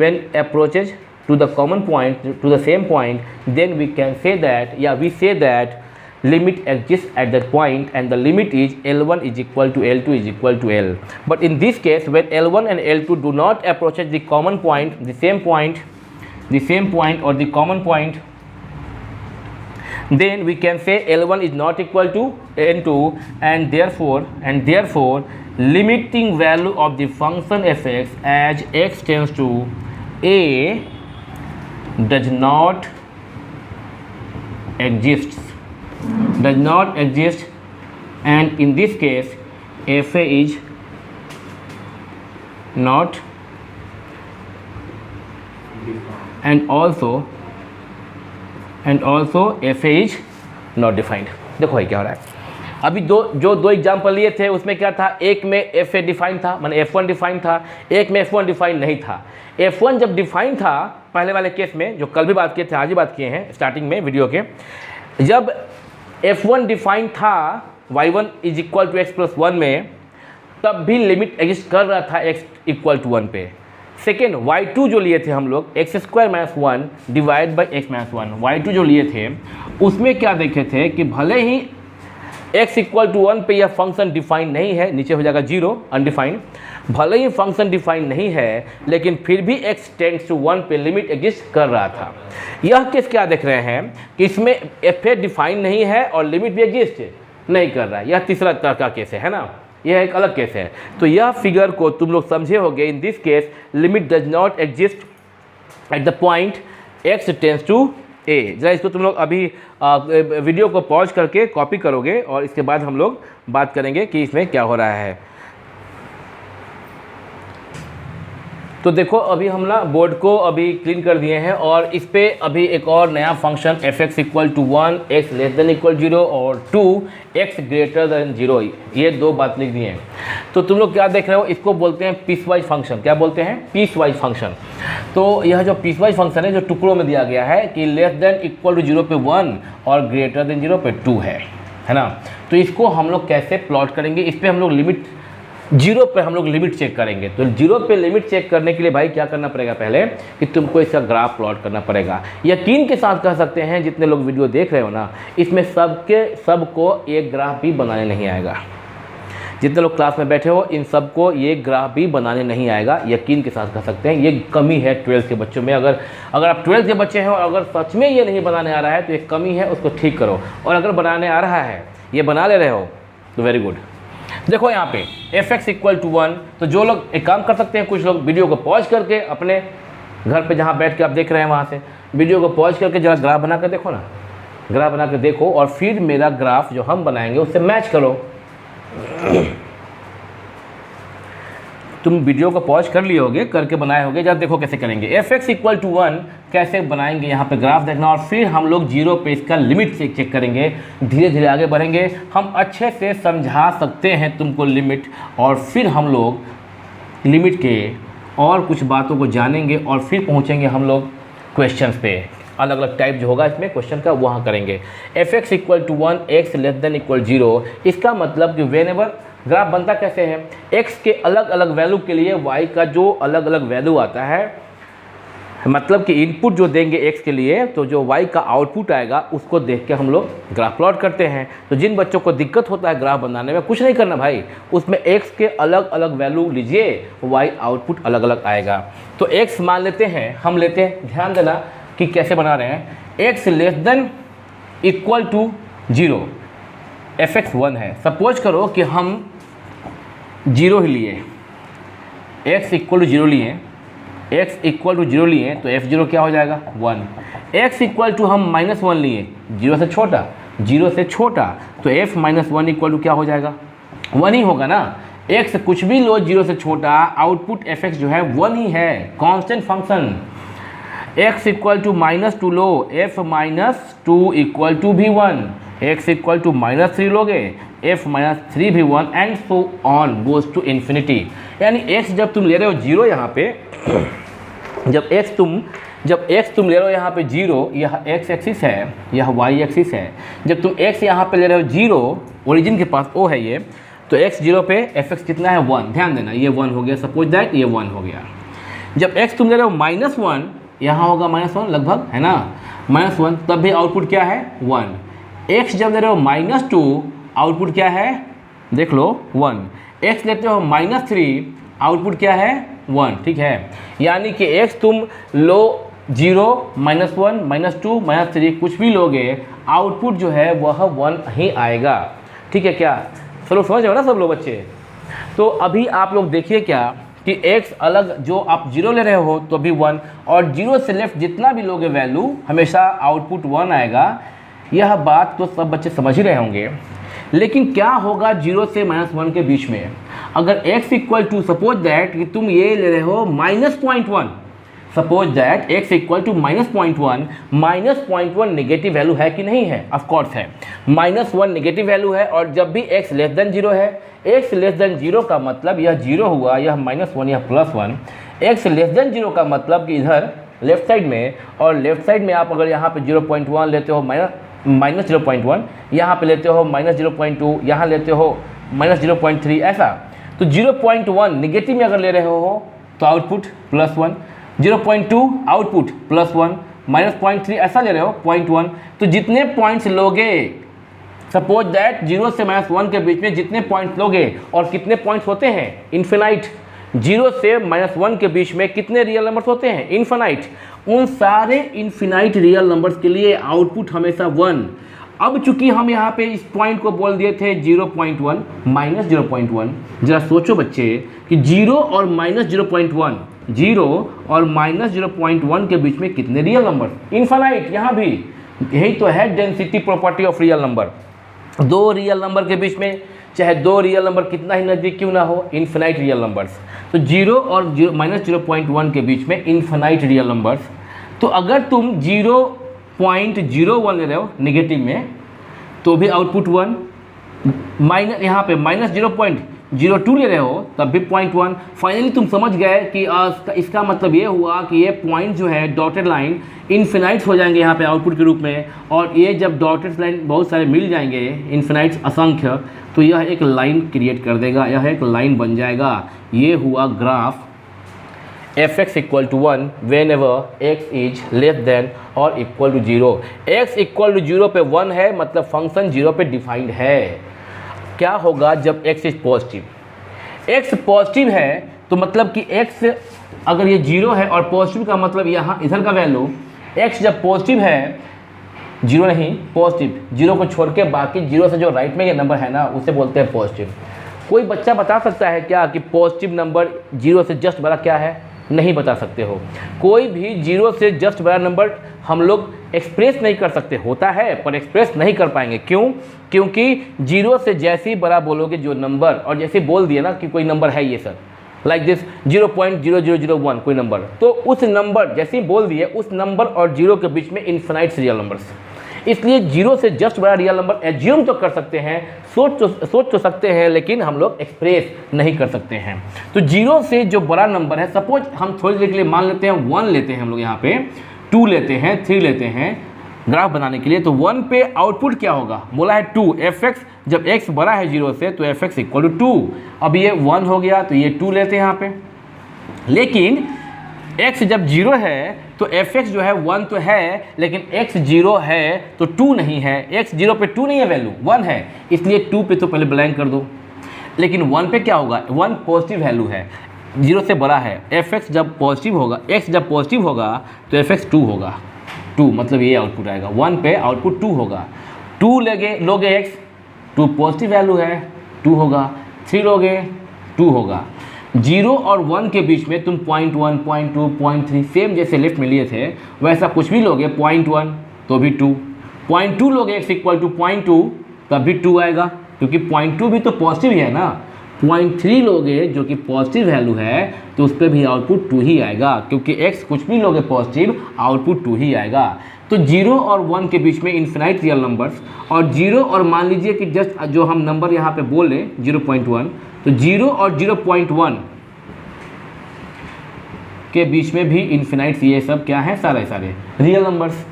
when approaches to the common point, to the same point, then we can say that, yeah, we say that limit exists at that point and the limit is L1 is equal to L2 is equal to L। But in this case when L1 and L2 do not approach the common point, the same point or the common point, then we can say L1 is not equal to N2 and therefore limiting value of the function f(x) as x tends to a does not exist and in this case fa is not and also fa is not defined। देखो ये क्या हो रहा है, अभी दो example लिए थे उसमें क्या था, एक में fa डिफाइन था, माने f1 डिफाइन था, एक में f1 डिफाइन नहीं था। f1 जब डिफाइन था पहले वाले केस में, जो कल भी बात किए थे आज ही बात किए हैं स्टार्टिंग में वीडियो के, जब f1 डिफाइन था y1 is equal to X plus 1 में, तब भी लिमिट एग्जिस्ट कर रहा था x इक्वल टू 1 पे। सेकेंड y2 जो लिए थे हम लोग x square minus 1 divide by x minus 1, y2 जो लिए थे उसमें क्या देखे थे कि भले ही x इक्वल टू 1 पे यह फंक्शन डिफाइन नहीं है, नीचे हो जाएगा 0 अनडिफाइंड, भले ही फंक्शन डिफाइन नहीं है लेकिन फिर भी x टेंड्स टू 1 पे लिमिट एग्जिस्ट कर रहा था। यह केस क्या देख रहे हैं कि इसमें fa डिफाइन नहीं है और लिमिट भी एग्जिस्ट नहीं कर रहा है, यह तीसरा तरह का केस है ना, यह एक अलग केस है। तो यह फिगर को तुम लोग समझे होगे, in this case limit does not exist at the point x tends to a। जरा इसको तुम लोग अभी वीडियो को पॉज करके कॉपी करोगे और इसके बाद हम लोग बात करेंगे कि इसमें क्या हो रहा है। तो देखो अभी हम ना बोर्ड को अभी क्लीन कर दिए हैं और इस पे अभी एक और नया function f(x) equal to 1, x less than equal 0 और 2, x ग्रेटर देन 0, ये दो बात लिख दिए हैं। तो तुम लोग क्या देख रहे हो, इसको बोलते हैं पीस वाइज फंक्शन। क्या बोलते हैं, पीस वाइज फंक्शन। तो यह जो पीस वाइज फंक्शन है जो टुकड़ों में दिया गया है कि लेस देन इक्वल टू 0 पे 1 और ग्रेटर देन 0 पे 2 है ना। तो इसको हम लोग कैसे प्लॉट करेंगे, इस पर हम लोग लिमिट 0 पे हम लोग लिमिट चेक करेंगे। तो 0 पे लिमिट चेक करने के लिए भाई क्या करना पड़ेगा, पहले कि तुमको इसका ग्राफ प्लॉट करना पड़ेगा। यकीन के साथ कह सकते हैं जितने लोग वीडियो देख रहे हो ना, इसमें सबको एक ग्राफ भी बनाने नहीं आएगा। जितने लोग क्लास में बैठे हो इन सबको ये ग्राफ भी बनाने नहीं आएगा, यकीन के साथ कह सकते हैं। ये कमी है 12th के बच्चों में। अगर आप 12th के बच्चे हैं और अगर सच में ये नहीं बनाने आ रहा है तो एक कमी है, उसको ठीक करो। और अगर बनाने आ रहा है, ये बना ले रहे हो तो वेरी गुड। देखो यहाँ पे f(x) इक्वल टू 1, तो जो लोग एक काम कर सकते हैं, कुछ लोग वीडियो को पॉज करके अपने घर पे जहाँ बैठ के आप देख रहे हैं वहाँ से वीडियो को पॉज करके जरा ग्राफ बना कर देखो ना, ग्राफ बना कर देखो और फिर मेरा ग्राफ जो हम बनाएंगे उससे मैच करो। तुम वीडियो को पॉज कर लिए होगे, करके बनाए होगे, जरा देखो कैसे करेंगे। f(x) इक्वल टू 1 कैसे बनाएंगे, यहाँ पे ग्राफ देखना और फिर हम लोग 0 पे इसका लिमिट से चेक करेंगे। धीरे धीरे आगे बढ़ेंगे, हम अच्छे से समझा सकते हैं तुमको लिमिट, और फिर हम लोग लिमिट के और कुछ बातों को जानेंगे और फिर पहुँचेंगे हम लोग क्वेश्चंस पे। अलग अलग टाइप जो होगा इसमें क्वेश्चन का वहाँ करेंगे। f(x) equal to 1, x less than equal 0, इसका मतलब कि व्हेनेवर ग्राफ बनता कैसे है, x के अलग अलग वैल्यू के लिए y का जो अलग अलग वैल्यू आता है मतलब कि इनपुट जो देंगे x के लिए, तो जो y का आउटपुट आएगा उसको देख के हम लोग ग्राफ प्लॉट करते हैं। तो जिन बच्चों को दिक्कत होता है ग्राफ बनाने में, कुछ नहीं करना भाई, उसमें x के अलग अलग वैल्यू लीजिए, y आउटपुट अलग अलग आएगा। तो x मान लेते हैं, हम लेते हैं, ध्यान देना कि कैसे बना रहे हैं। x less than equal to 0, fx 1 है। सपोज करो कि हम 0 ही लिए, x इक्वल टू 0 लिए, x इक्वल टू 0 लिए, तो f0 क्या हो जाएगा 1। x इक्वल टू हम -1 लिए, 0 से छोटा, 0 से छोटा, तो f -1 इक्वल टू क्या हो जाएगा 1 ही होगा ना। x कुछ भी लो 0 से छोटा, आउटपुट fx जो है 1 ही है, constant function. x equal to -2 लो, f -2 इक्वल टू भी 1, x इक्वल टू -3 लोगे, f -3 भी 1, and so on goes to infinity. यानी x जब तुम ले रहे हो 0 यहाँ पे, जब x तुम ले रहे हो यहाँ पे 0, यह x एक्सिस है, यह y एक्सिस है। जब तुम x यहाँ पे ले रहे हो 0, ओरिजिन के पास O है ये, तो x 0 पे fx कितना है 1। ध्यान देना, ये 1 हो गया, सपोज दैट ये 1 हो गया। जब x तुम ले रहे हो -1, यहाँ होगा -1 लगभग, है ना, -1, तब भी आउटपुट क्या है 1। x जब ले रहे हो -2, आउटपुट क्या है देख लो 1। x लेते हो -3, आउटपुट क्या है 1, ठीक है। यानी कि x तुम लो 0, -1, -2, -3 कुछ भी लोगे, आउटपुट जो है वह 1 ही आएगा, ठीक है क्या। सब लोग समझ रहे हो ना, सब लोग बच्चे। तो अभी आप लोग देखिए क्या कि x अलग, जो आप 0 ले रहे हो तो भी 1, और 0 से लेफ्ट जितना भी लोगे वैल्यू, हमेशा आउटपुट 1 आएगा। यह बात तो सब बच्चे समझ ही रहे होंगे। लेकिन क्या होगा 0 से -1 के बीच में, अगर x equal to, suppose that कि तुम ये ले रहे हो -0.1, suppose that x equal to -0.1, -0.1 negative value है कि नहीं है, ऑफ कोर्स है, -1 नेगेटिव वैल्यू है। और जब भी x लेस देन 0 है, x लेस देन 0 का मतलब यह 0 हुआ, यह -1, यह +1। x लेस देन 0 का मतलब कि इधर लेफ्ट साइड में, और लेफ्ट साइड में आप अगर यहाँ पे 0.1 लेते हो, -0.1, यहाँ पे लेते हो -0.2, यहाँ लेते हो -0.3, ऐसा। तो 0.1 नेगेटिव में अगर ले रहे हो तो आउटपुट +1, 0.2 आउटपुट +1, -0.3 ऐसा ले रहे हो 0.1। तो जितने पॉइंट्स लोगे, सपोज दैट 0 से -1 के बीच में जितने पॉइंट्स लोगे, और कितने पॉइंट्स होते हैं इन्फिनाइट, 0 से -1 के बीच में कितने रियल नंबर्स होते हैं इन्फिनाइट, उन सारे इन्फिनाइट रियल नंबर्स के लिए आउटपुट हमेशा 1। अब चूंकि हम यहाँ पे इस पॉइंट को बोल दिए थे 0.1, -0.1, जरा सोचो बच्चे कि 0 और -0.1, 0 और -0.1 के बीच में कितने रियल नंबर इन्फिनाइट। यहाँ भी यही तो है density property of real number. दो रियल नंबर के बीच में, चाहे दो रियल नंबर कितना ही नज़दीक क्यों ना हो, इन्फिनाइट रियल नंबर्स। तो 0 और -0.1 के बीच में इन्फिनाइट रियल नंबर्स। तो अगर तुम 0.01 ले रहे हो नेगेटिव में, तो भी आउटपुट 1, यहाँ पे -0.02 ले रहे हो तब भी 0.1। फाइनली तुम समझ गए कि इसका मतलब ये हुआ कि ये पॉइंट जो है डॉटेड लाइन इन्फिनाइट्स हो जाएंगे यहाँ पे आउटपुट के रूप में, और ये जब डॉटेड लाइन बहुत सारे मिल जाएंगे इन्फिनाइट्स असंख्य, तो यह एक लाइन क्रिएट कर देगा, यह एक लाइन बन जाएगा। ये हुआ graph fx equal to 1 whenever x is less than और equal to 0। x equal to 0 पे 1 है, मतलब फंक्शन 0 पे डिफाइंड है। क्या होगा जब x is positive, x positive है तो मतलब कि x अगर ये 0 है, और पॉजिटिव का मतलब यहाँ इधर का वैल्यू, x जब पॉजिटिव है, 0 नहीं पॉजिटिव, 0 को छोड़ के बाकी 0 से जो राइट में ये नंबर है ना, उसे बोलते हैं पॉजिटिव। कोई बच्चा बता सकता है क्या कि पॉजिटिव नंबर 0 से जस्ट बड़ा क्या है? नहीं बता सकते हो। कोई भी 0 से जस्ट बड़ा नंबर हम लोग एक्सप्रेस नहीं कर सकते, होता है पर एक्सप्रेस नहीं कर पाएंगे। क्यों? क्योंकि 0 से जैसे ही बड़ा बोलोगे जो नंबर, और जैसे बोल दिया ना कि कोई नंबर है ये सर, लाइक दिस 0.0001 कोई नंबर, तो उस नंबर जैसे ही बोल दिए, उस नंबर और 0 के बीच में इन्फिनाइट रियल नंबर्स। इसलिए 0 से जस्ट बड़ा रियल नंबर एज्यूम तो कर सकते हैं, सोच तो सकते हैं, लेकिन हम लोग एक्सप्रेस नहीं कर सकते हैं। तो 0 से जो बड़ा नंबर है, सपोज हम थोड़ी देर के लिए मान लेते हैं 1 लेते हैं हम लोग, यहाँ पे 2 लेते हैं, 3 लेते हैं ग्राफ बनाने के लिए। तो 1 पे आउटपुट क्या होगा? बोला है 2, fx जब x बड़ा है 0 से तो fx इक्वल टू 2। अब ये 1 हो गया तो ये 2 लेते हैं यहाँ पे। लेकिन x जब 0 है तो fx जो है 1 तो है, लेकिन x 0 है तो 2 नहीं है। x 0 पे 2 नहीं है, वैल्यू 1 है, इसलिए 2 पे तो पहले ब्लैंक कर दो। लेकिन 1 पे क्या होगा, 1 पॉजिटिव वैल्यू है, 0 से बड़ा है। fx जब पॉजिटिव होगा, x जब पॉजिटिव होगा तो fx 2 होगा, 2 मतलब ये आउटपुट आएगा। 1 पे आउटपुट 2 होगा। 2 लोगे x, 2 पॉजिटिव वैल्यू है, 2 होगा। 3 लोगे 2 होगा। 0 और 1 के बीच में तुम 0.1, 0.2, 0.3 सेम जैसे लेफ्ट में लिए थे वैसा कुछ भी लोगे, 0.1 तो भी 2, 0.2 लोगे x इक्वल टू 0.2 तब भी 2 आएगा, क्योंकि 0.2 भी तो पॉजिटिव ही है ना। 0.3 लोगे जो कि पॉजिटिव वैल्यू है तो उस पर भी आउटपुट 2 ही आएगा, क्योंकि x कुछ भी लोगे पॉजिटिव आउटपुट 2 ही आएगा। तो 0 और 1 के बीच में इन्फिनाइट रियल नंबर्स, और 0 और मान लीजिए कि जस्ट जो हम नंबर यहाँ पे बोले 0.1, तो 0 और 0.1 के बीच में भी इन्फिनाइट, ये सब क्या है, सारे रियल नंबर्स।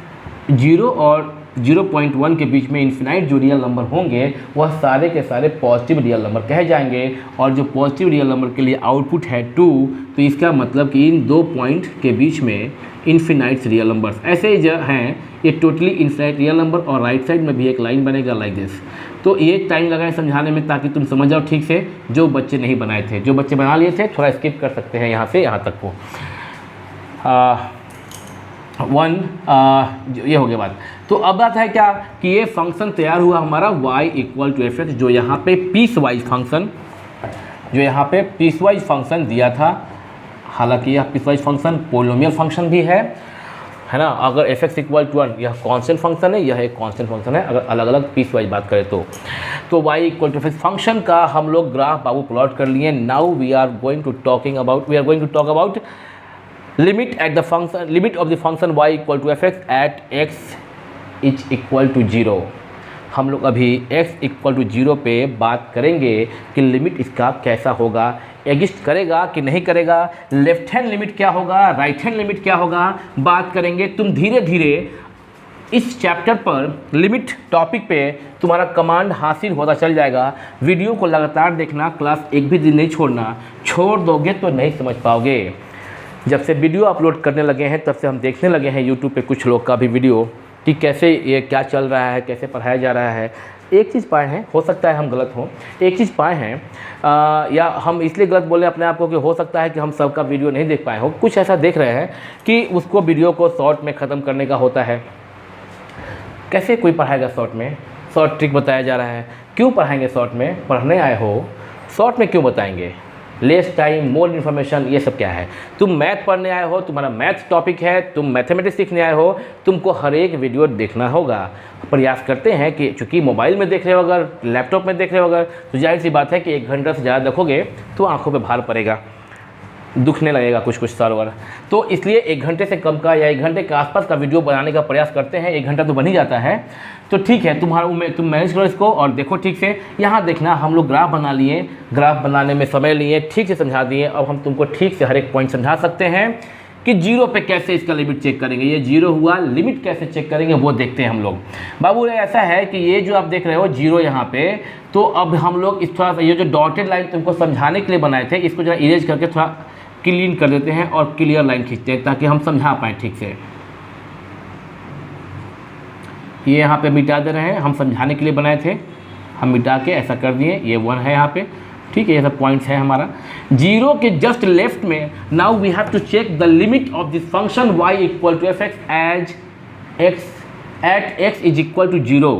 0 और 0.1 के बीच में इन्फिनाइट जो रियल नंबर होंगे वह सारे के सारे पॉजिटिव रियल नंबर कहे जाएंगे, और जो पॉजिटिव रियल नंबर के लिए आउटपुट है 2, तो इसका मतलब कि इन 2 पॉइंट के बीच में इन्फिनाइट रियल नंबर्स ऐसे जो हैं ये टोटली इन्फिनाइट रियल नंबर। और राइट साइड में भी एक लाइन बनेगा लाइक दिस। तो ये टाइम लगाए समझाने में ताकि तुम समझ जाओ ठीक से, जो बच्चे नहीं बनाए थे। जो बच्चे बना लिए थे थोड़ा स्किप कर सकते हैं यहाँ से यहाँ तक को। 1 ये हो गया बात। तो अब बात है क्या कि ये फंक्शन तैयार हुआ हमारा y equal to f x, जो यहाँ पे पीस वाइज फंक्शन दिया था। हालांकि यह piecewise function polynomial function भी है ना। अगर एफ एक्स इक्वल टू 1 यह कांस्टेंट फंक्शन है, यह एक कांस्टेंट फंक्शन है अगर अलग अलग पीस वाइज बात करें तो y equal to f x function का हम लोग ग्राफ बाबू प्लॉट कर लिए। Now we are going to talk about limit of the function y equal to f x at x is equal to 0। हम लोग अभी x इक्वल टू 0 पे बात करेंगे कि लिमिट इसका कैसा होगा, एग्जिस्ट करेगा कि नहीं करेगा, लेफ्ट हैंड लिमिट क्या होगा, राइट हैंड लिमिट क्या होगा, बात करेंगे। तुम धीरे धीरे इस चैप्टर पर लिमिट टॉपिक पे तुम्हारा कमांड हासिल होता चल जाएगा। वीडियो को लगातार देखना, क्लास एक भी दिन नहीं छोड़ना, छोड़ दोगे तो नहीं समझ पाओगे। जब से वीडियो अपलोड करने लगे हैं तब से हम देखने लगे हैं यूट्यूब पे कुछ लोग का भी वीडियो कि कैसे ये क्या चल रहा है, कैसे पढ़ाया जा रहा है। एक चीज़ पाए हैं, हो सकता है हम गलत हों, एक चीज़ पाए हैं या हम इसलिए गलत बोले अपने आप को कि हो सकता है कि हम सबका वीडियो नहीं देख पाए हो। कुछ ऐसा देख रहे हैं कि उसको वीडियो को शॉर्ट में ख़त्म करने का होता है। कैसे कोई पढ़ाएगा शॉर्ट में, शॉर्ट ट्रिक बताया जा रहा है। क्यों पढ़ाएंगे शॉर्ट में, पढ़ने आए हो शॉर्ट में क्यों बताएंगे, लेस टाइम मोर इन्फॉर्मेशन, ये सब क्या है। तुम मैथ पढ़ने आए हो, तुम्हारा मैथ टॉपिक है, तुम मैथमेटिक्स सीखने आए हो, तुमको हर एक वीडियो देखना होगा। प्रयास करते हैं कि चूँकि मोबाइल में देख रहे हो, अगर लैपटॉप में देख रहे हो अगर, तो जाहिर सी बात है कि 1 घंटा से ज़्यादा देखोगे तो आंखों पे भार पड़ेगा, दुखने लगेगा कुछ सर्वर। तो इसलिए 1 घंटे से कम का या 1 घंटे के आसपास का वीडियो बनाने का प्रयास करते हैं। 1 घंटा तो बन ही जाता है, तो ठीक है तुम मैनेज करो इसको और देखो ठीक से। यहाँ देखना, हम लोग ग्राफ बना लिए, ग्राफ बनाने में समय लिए, ठीक से समझा दिए। अब हम तुमको ठीक से हर एक पॉइंट समझा सकते हैं कि 0 पे कैसे इसका लिमिट चेक करेंगे। ये 0 हुआ, लिमिट कैसे चेक करेंगे वो देखते हैं हम लोग। बाबू ऐसा है कि ये जो आप देख रहे हो 0 यहाँ पे, तो अब हम लोग इस थोड़ा सा ये जो डॉटेड लाइन तुमको समझाने के लिए बनाए थे, इसको जरा इरेज करके थोड़ा क्लीन कर देते हैं और क्लियर लाइन खींचते हैं ताकि हम समझा पाएँ ठीक से। ये यहाँ पे मिटा दे रहे हैं, हम समझाने के लिए बनाए थे, हम मिटा के ऐसा कर दिए। ये 1 है यहाँ पे, ठीक है, ये सब पॉइंट्स है हमारा। 0 के जस्ट लेफ्ट में now we have to check the limit of this function y equal to f x as x at x is equal to 0।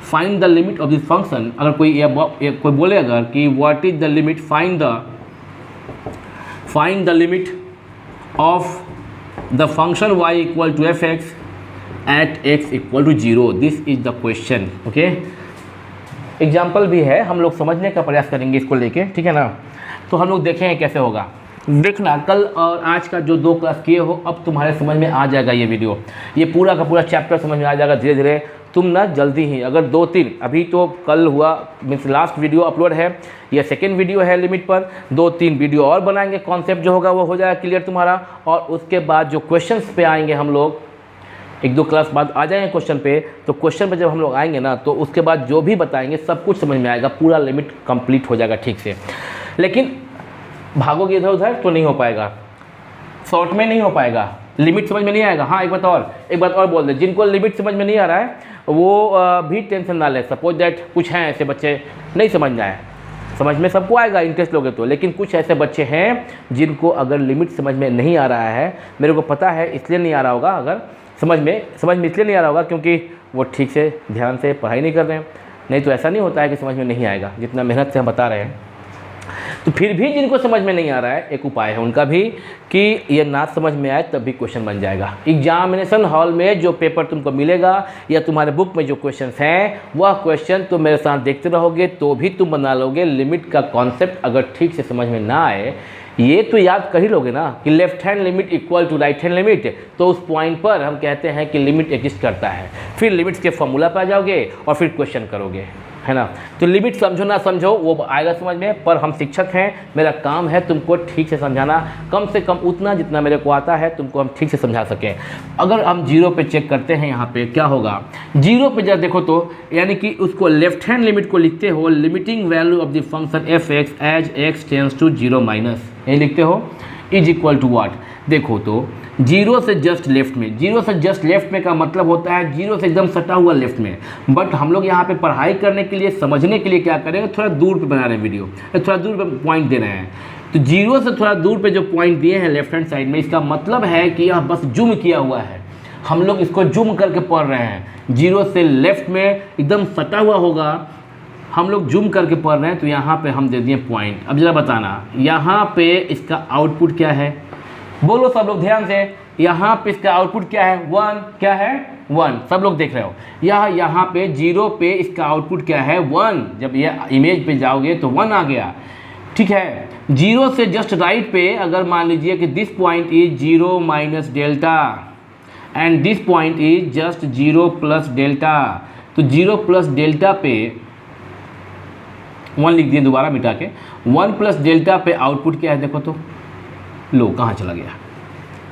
Find the limit of this function. अगर कोई बोले अगर कि what is the limit, find the limit of the function y equal to f x at x equal to 0, this is the question. Okay, example भी है, हम लोग समझने का प्रयास करेंगे इसको लेके, ठीक है ना। तो हम लोग देखेंगे कैसे होगा। देखना कल और आज का जो 2 क्लास किए हो, अब तुम्हारे समझ में आ जाएगा ये वीडियो, ये पूरा का पूरा चैप्टर समझ में आ जाएगा धीरे धीरे। तुम ना जल्दी ही, अगर 2-3 अभी तो कल हुआ मीन्स लास्ट वीडियो अपलोड है, यह सेकेंड वीडियो है लिमिट पर, 2-3 वीडियो और बनाएंगे, कॉन्सेप्ट जो होगा वो हो जाएगा क्लियर तुम्हारा। और उसके बाद जो क्वेश्चंस पे आएंगे हम लोग, 1-2 क्लास बाद आ जाएंगे क्वेश्चन पे, तो क्वेश्चन पे जब हम लोग आएंगे ना, तो उसके बाद जो भी बताएंगे सब कुछ समझ में आएगा, पूरा लिमिट कंप्लीट हो जाएगा ठीक से। लेकिन भागोगे इधर उधर तो नहीं हो पाएगा। शॉर्ट में नहीं हो पाएगा, लिमिट समझ में नहीं आएगा। हाँ, एक बात और बोल दे, जिनको लिमिट समझ में नहीं आ रहा है वो भी टेंशन ना ले। सपोज दैट कुछ हैं ऐसे बच्चे नहीं समझ में आए, समझ में सबको आएगा इंटरेस्ट लोगे तो, लेकिन कुछ ऐसे बच्चे हैं जिनको अगर लिमिट समझ में नहीं आ रहा है, मेरे को पता है इसलिए नहीं आ रहा होगा, अगर समझ में इसलिए नहीं आ रहा होगा क्योंकि वो ठीक से ध्यान से पढ़ाई नहीं कर रहे हैं। नहीं तो ऐसा नहीं होता है कि समझ में नहीं आएगा, जितना मेहनत से हम बता रहे हैं। तो फिर भी जिनको समझ में नहीं आ रहा है, एक उपाय है उनका भी कि ये ना समझ में आए तब भी क्वेश्चन बन जाएगा। एग्जामिनेशन हॉल में जो पेपर तुमको मिलेगा या तुम्हारे बुक में जो क्वेश्चंस हैं वह क्वेश्चन तुम मेरे साथ देखते रहोगे तो भी तुम बना लोगे। लिमिट का कॉन्सेप्ट अगर ठीक से समझ में ना आए, ये तो याद कर ही लोगे ना कि left hand limit equal to right hand limit, तो उस पॉइंट पर हम कहते हैं कि लिमिट एग्जिस्ट करता है। फिर लिमिट्स के फॉर्मूला पर आ जाओगे और फिर क्वेश्चन करोगे, है ना। तो लिमिट समझो ना समझो वो आएगा समझ में, पर हम शिक्षक हैं, मेरा काम है तुमको ठीक से समझाना, कम से कम उतना जितना मेरे को आता है तुमको हम ठीक से समझा सकें। अगर हम जीरो पे चेक करते हैं, यहाँ पे क्या होगा, जीरो पे जब देखो तो यानी कि उसको लेफ्ट हैंड लिमिट को लिखते हो limiting value of the function F x as x tends to zero minus, यही लिखते हो, इज इक्वल टू व्हाट। देखो तो जीरो से जस्ट लेफ्ट में, जीरो से जस्ट लेफ्ट में का मतलब होता है जीरो से एकदम सटा हुआ लेफ्ट में। बट हम लोग यहाँ पे पढ़ाई करने के लिए, समझने के लिए क्या करेंगे, थोड़ा दूर पे बना रहे हैं वीडियो, थोड़ा दूर पे पॉइंट दे रहे हैं। तो जीरो से थोड़ा दूर पे जो पॉइंट दिए हैं लेफ्ट हैंड साइड में, इसका मतलब है कि यह बस जूम किया हुआ है, हम लोग इसको जूम करके पढ़ रहे हैं। जीरो से लेफ्ट में एकदम सटा हुआ होगा, हम लोग जूम करके पढ़ रहे हैं, तो यहाँ पे हम दे दिए पॉइंट। अब जरा बताना यहाँ पे इसका आउटपुट क्या है, बोलो सब लोग ध्यान से, यहाँ पे इसका आउटपुट क्या है, 1, क्या है 1, सब लोग देख रहे हो। यहाँ पे जीरो पे इसका आउटपुट क्या है 1, जब ये इमेज पे जाओगे तो 1 आ गया, ठीक है। जीरो से जस्ट राइट पे अगर मान लीजिए कि this point is 0 minus delta and this point is just 0 plus delta, तो 0 प्लस डेल्टा पे 1 लिख दिए दोबारा मिटा के, 1 प्लस डेल्टा पे आउटपुट क्या है देखो तो, लो कहाँ चला गया,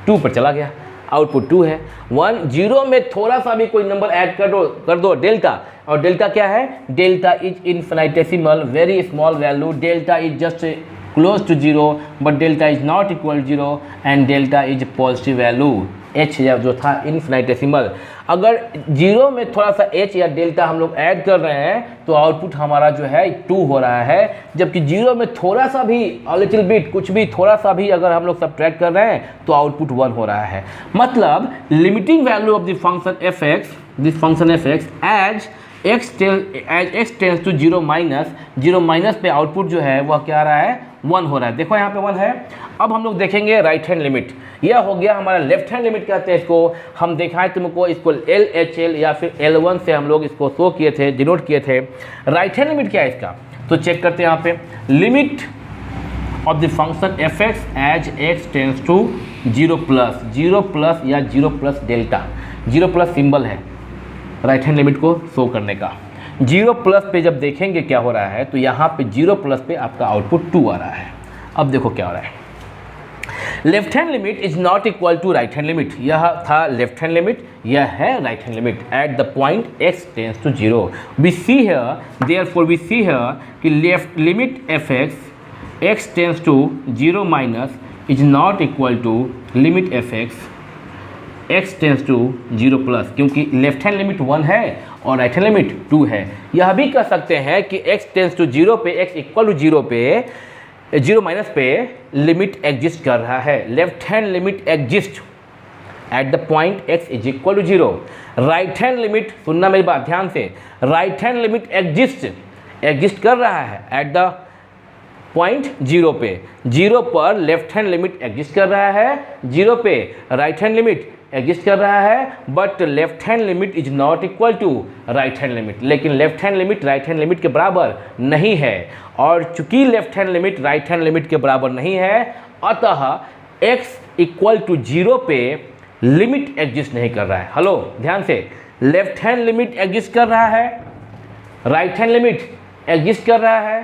2 पर चला गया, आउटपुट 2 है। 1 0 में थोड़ा सा भी कोई नंबर ऐड कर दो डेल्टा, और डेल्टा क्या है, delta is infinitesimal very small value, delta is just close to 0 but delta is not equal 0 and delta is positive value. H जो था इनफिनिटेसिमल, अगर 0 में थोड़ा सा एच या डेल्टा हम लोग ऐड कर रहे हैं तो आउटपुट हमारा जो है 2 हो रहा है, जबकि 0 में थोड़ा सा भी लिटिल बिट कुछ भी थोड़ा सा भी अगर हम लोग सब्ट्रैक्ट कर रहे हैं तो आउटपुट 1 हो रहा है। मतलब limiting value of the function F x, this function F x as x tends to 0 minus पे आउटपुट जो है वह क्या आ रहा है 1 हो रहा है। देखो यहाँ पे 1 है। अब हम लोग देखेंगे राइट हैंड लिमिट, यह हो गया हमारा लेफ्ट हैंड लिमिट कहते हैं इसको। हम दिखाएं तुमको इसको LHL या फिर L1 से हम लोग इसको शो किए थे, डिनोट किए थे। राइट हैंड लिमिट क्या है इसका, तो चेक करते हैं यहाँ पे, limit of the function F x as x tends to 0 plus या 0 प्लस डेल्टा, 0 प्लस सिंबल है राइट हैंड लिमिट को शो करने का। 0 प्लस पे जब देखेंगे क्या हो रहा है, तो यहाँ पे 0 प्लस पे आपका आउटपुट 2 आ रहा है। अब देखो क्या हो रहा है, left hand limit is not equal to right hand limit, यह था लेफ्ट हैंड लिमिट, यह है right hand limit at the point x tends to 0। We see here therefore we see here कि left limit F X tends to 0 minus is not equal to limit F X tends to 0 plus, क्योंकि left hand limit 1 है और right hand limit 2 है। यह भी कह सकते हैं कि x टेंस टू 0 पे, x इक्वल टू 0 पे, 0 माइनस पे लिमिट एग्जिस्ट कर रहा है। Left hand limit exist at the point x is equal to 0। Right hand limit, सुनना मेरी बात ध्यान से, राइट हैंड लिमिट एग्जिस्ट कर रहा है एट द पॉइंट 0 पे। 0 पर लेफ्ट हैंड लिमिट एग्जिस्ट कर रहा है, 0 पे राइट हैंड लिमिट एग्जिस्ट कर रहा है, but left hand limit is not equal to right hand limit. लेकिन left hand limit right hand limit के बराबर नहीं है, और चूंकि left hand limit right hand limit के बराबर नहीं है, अतः x इक्वल टू 0 पे लिमिट एग्जिस्ट नहीं कर रहा है। हेलो ध्यान से, लेफ्ट हैंड लिमिट एग्जिस्ट कर रहा है, राइट हैंड लिमिट एग्जिस्ट कर रहा है,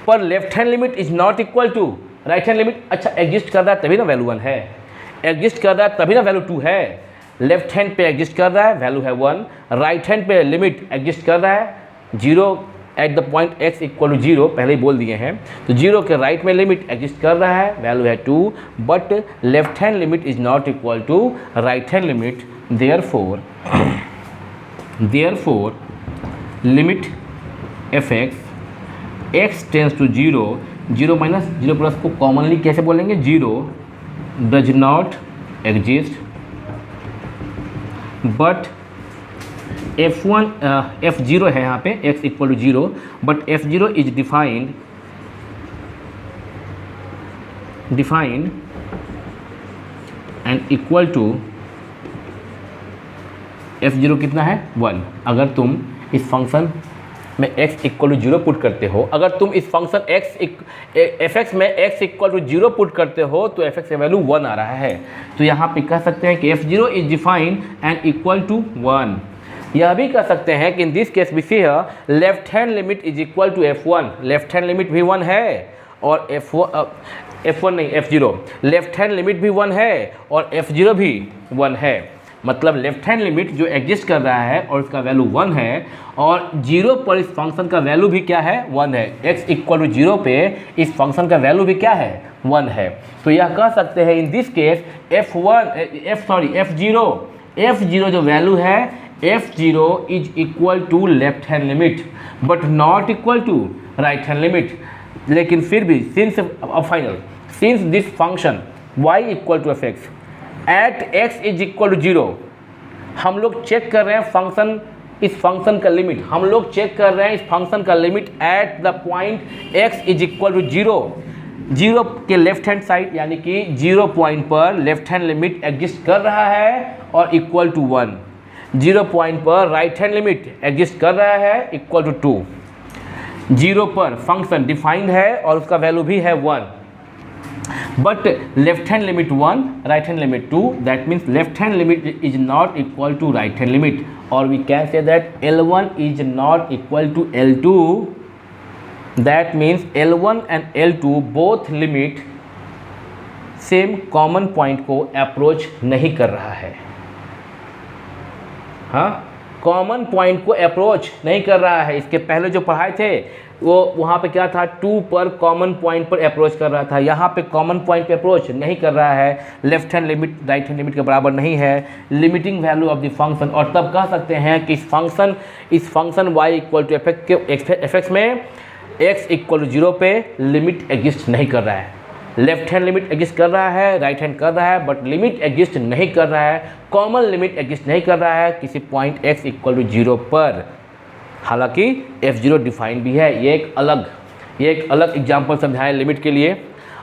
पर left hand limit is not equal to right hand limit. अच्छा, एग्जिस्ट कर रहा है तभी ना वैल्यू 1 है, एग्जिस्ट कर रहा है तभी ना वैल्यू 2 है। लेफ्ट हैंड पे एग्जिस्ट कर रहा है, वैल्यू है 1, राइट हैंड पे लिमिट एग्जिस्ट कर रहा है 0 at the point x equal to 0, पहले ही बोल दिए हैं, तो 0 के राइट में लिमिट एग्जिस्ट कर रहा है, वैल्यू है 2, but left hand limit is not equal to right hand limit, therefore limit fx x tends to 0, 0 minus 0 plus को कॉमनली कैसे बोलेंगे, 0 does not exist but f0 है यहाँ पे x equal to 0, but f0 is defined and equal to f0 कितना है 1। अगर तुम इस फंक्शन में x इक्वल टू 0 पुट करते हो, अगर तुम इस फंक्शन fx में x इक्वल टू 0 पुट करते हो तो fx का वैल्यू 1 आ रहा है। तो यहाँ पे कह सकते हैं कि f0 is defined and equal to 1। यह भी कह सकते हैं कि in this case we see left hand limit is equal to f1, left hand limit भी 1 है और f1 नहीं f0, लेफ्ट हैंड लिमिट भी 1 है और f0 भी 1 है। मतलब लेफ्ट हैंड लिमिट जो एग्जिस्ट कर रहा है और इसका वैल्यू 1 है, और 0 पर इस फंक्शन का वैल्यू भी क्या है 1 है। x इक्वल टू 0 पे इस फंक्शन का वैल्यू भी क्या है 1 है। तो यह कह सकते हैं इन दिस केस f0 जो वैल्यू है f0 is equal to left hand limit but not equal to right hand limit. लेकिन फिर भी since this function y equal to fx at x is equal to 0, हम लोग चेक कर रहे हैं इस फंक्शन का लिमिट, हम लोग चेक कर रहे हैं इस फंक्शन का limit at the point x is equal to 0 के लेफ्ट हैंड साइड, यानी कि 0 पॉइंट पर लेफ्ट हैंड लिमिट एग्जिस्ट कर रहा है और इक्वल टू 1, 0 पॉइंट पर राइट हैंड लिमिट एग्जिस्ट कर रहा है इक्वल टू 2। 0 पर फंक्शन डिफाइंड है और उसका वैल्यू भी है 1, but left hand limit 1, right hand limit 2, that means left hand limit is not equal to right hand limit, or we can say that L1 is not equal to L2, that means L1 and L2 both limit same common point को approach नहीं कर रहा है। हाँ, common point को approach नहीं कर रहा है। इसके पहले जो पढ़ाए थे वो वहाँ पे क्या था, 2 पर कॉमन पॉइंट पर अप्रोच कर रहा था, यहाँ पे कॉमन पॉइंट पे अप्रोच नहीं कर रहा है। Left hand limit right hand limit के बराबर नहीं है, limiting value of the function. और तब कह सकते हैं कि इस function y equal to fx में x इक्वल टू 0 पे लिमिट एग्जिस्ट नहीं कर रहा है। लेफ्ट हैंड लिमिट एग्जिस्ट कर रहा है, राइट हैंड कर रहा है, बट लिमिट एग्जिस्ट नहीं कर रहा है, कॉमन लिमिट एग्जिस्ट नहीं कर रहा है किसी पॉइंट x इक्वल टू 0 पर। हालांकि f0 डिफाइंड भी है। ये एक अलग एग्जांपल समझाएं लिमिट के लिए।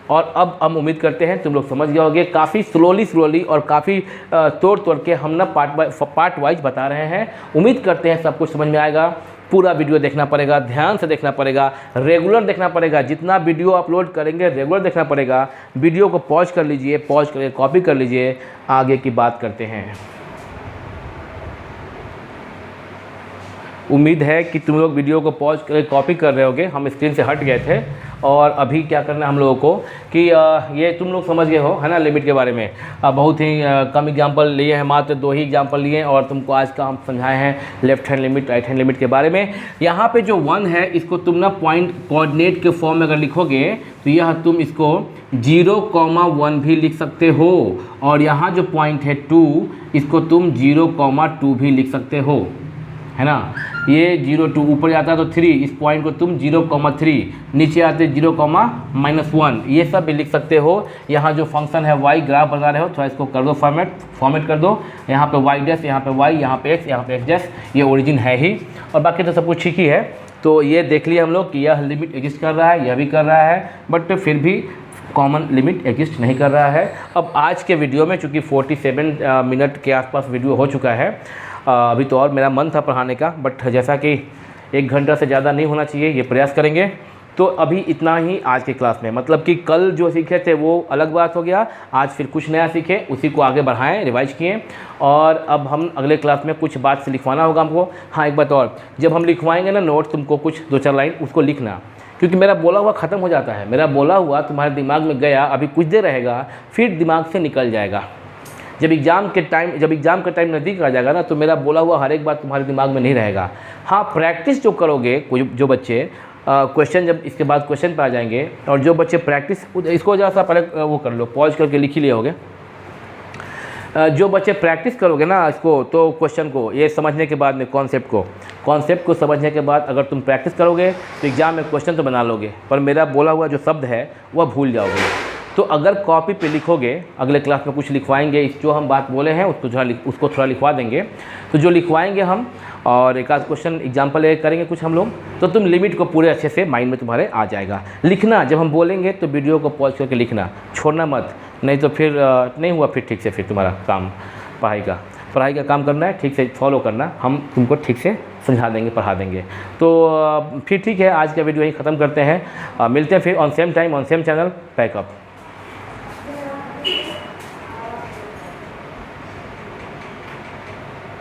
और अब हम उम्मीद करते हैं तुम लोग समझ गए होंगे। काफ़ी स्लोली और काफ़ी तोड़ के हम ना पार्ट वाइज बता रहे हैं। उम्मीद करते हैं सब कुछ समझ में आएगा। पूरा वीडियो देखना पड़ेगा, ध्यान से देखना पड़ेगा, रेगुलर देखना पड़ेगा। जितना वीडियो अपलोड करेंगे रेगुलर देखना पड़ेगा। वीडियो को पॉज कर लीजिए, पॉज करके कॉपी कर लीजिए। आगे की बात करते हैं। उम्मीद है कि तुम लोग वीडियो को पॉज करके कॉपी कर रहे होगे। हम स्क्रीन से हट गए थे और अभी क्या करना है हम लोगों को कि ये तुम लोग समझ गए हो, है ना, लिमिट के बारे में। बहुत ही कम एग्जांपल लिए हैं, मात्र 2 ही एग्जांपल लिए और तुमको आज का हम समझाए हैं left hand limit right hand limit के बारे में। यहाँ पे जो 1 है इसको तुम ना पॉइंट कोऑर्डिनेट के फॉर्म में अगर लिखोगे तो यह तुम इसको 0,1 भी लिख सकते हो। और यहाँ जो पॉइंट है 2 इसको तुम 0,2 भी लिख सकते हो, है ना। ये 0,2 ऊपर जाता है तो 3, इस पॉइंट को तुम 0,3, नीचे आते 0,-1, ये सब भी लिख सकते हो। यहाँ जो फंक्शन है y ग्राफ बना रहे हो, थोड़ा इसको कर दो फॉर्मेट कर दो। यहाँ पे y डैश, यहाँ पे y, यहाँ पे x, यहाँ पे x डैश, ये ओरिजिन है ही और बाकी तो सब कुछ ठीक ही है। तो ये देख लिया हम लोग कि यह लिमिट एग्जिस्ट कर रहा है, यह भी कर रहा है, बट फिर भी कॉमन लिमिट एग्जिस्ट नहीं कर रहा है। अब आज के वीडियो में चूँकि 47 मिनट के आसपास वीडियो हो चुका है, अभी तो और मेरा मन था पढ़ाने का, बट जैसा कि 1 घंटा से ज़्यादा नहीं होना चाहिए, ये प्रयास करेंगे। तो अभी इतना ही आज की क्लास में। मतलब कि कल जो सीखे थे वो अलग बात हो गया, आज फिर कुछ नया सीखे, उसी को आगे बढ़ाएं, रिवाइज किए। और अब हम अगले क्लास में कुछ बात से लिखवाना होगा हमको। हाँ, एक बात और, जब हम लिखवाएंगे ना नोट, तुमको कुछ 2-4 लाइन उसको लिखना, क्योंकि मेरा बोला हुआ ख़त्म हो जाता है। मेरा बोला हुआ तुम्हारे दिमाग में गया, अभी कुछ देर रहेगा, फिर दिमाग से निकल जाएगा। जब एग्ज़ाम का टाइम नज़दीक आ जाएगा ना, तो मेरा बोला हुआ हर एक बात तुम्हारे दिमाग में नहीं रहेगा। हाँ, प्रैक्टिस जो करोगे, जो बच्चे क्वेश्चन जब इसके बाद क्वेश्चन पे आ जाएंगे, और जो बच्चे प्रैक्टिस, इसको ज़रा सा पहले वो कर लो, पॉज करके लिख ही लिए होगे। जो बच्चे प्रैक्टिस करोगे ना इसको, तो क्वेश्चन को ये समझने के बाद में कॉन्सेप्ट को समझने के बाद अगर तुम प्रैक्टिस करोगे तो एग्ज़ाम में क्वेश्चन तो बना लोगे, पर मेरा बोला हुआ जो शब्द है वह भूल जाओगे। तो अगर कॉपी पे लिखोगे, अगले क्लास में कुछ लिखवाएंगे, जो हम बात बोले हैं उसको थोड़ा लिखवा देंगे, तो जो लिखवाएंगे हम और एक आध क्वेश्चन एग्जाम्पल करेंगे कुछ हम लोग, तो तुम लिमिट को पूरे अच्छे से माइंड में तुम्हारे आ जाएगा। लिखना जब हम बोलेंगे तो वीडियो को पॉज करके लिखना, छोड़ना मत, नहीं तो फिर नहीं हुआ फिर ठीक से फिर तुम्हारा काम पढ़ाई का काम करना है, ठीक से फॉलो करना, हम तुमको ठीक से समझा देंगे, पढ़ा देंगे। तो फिर ठीक है, आज का वीडियो यहीं ख़त्म करते हैं। मिलते हैं फिर on same time on same channel. Pack up.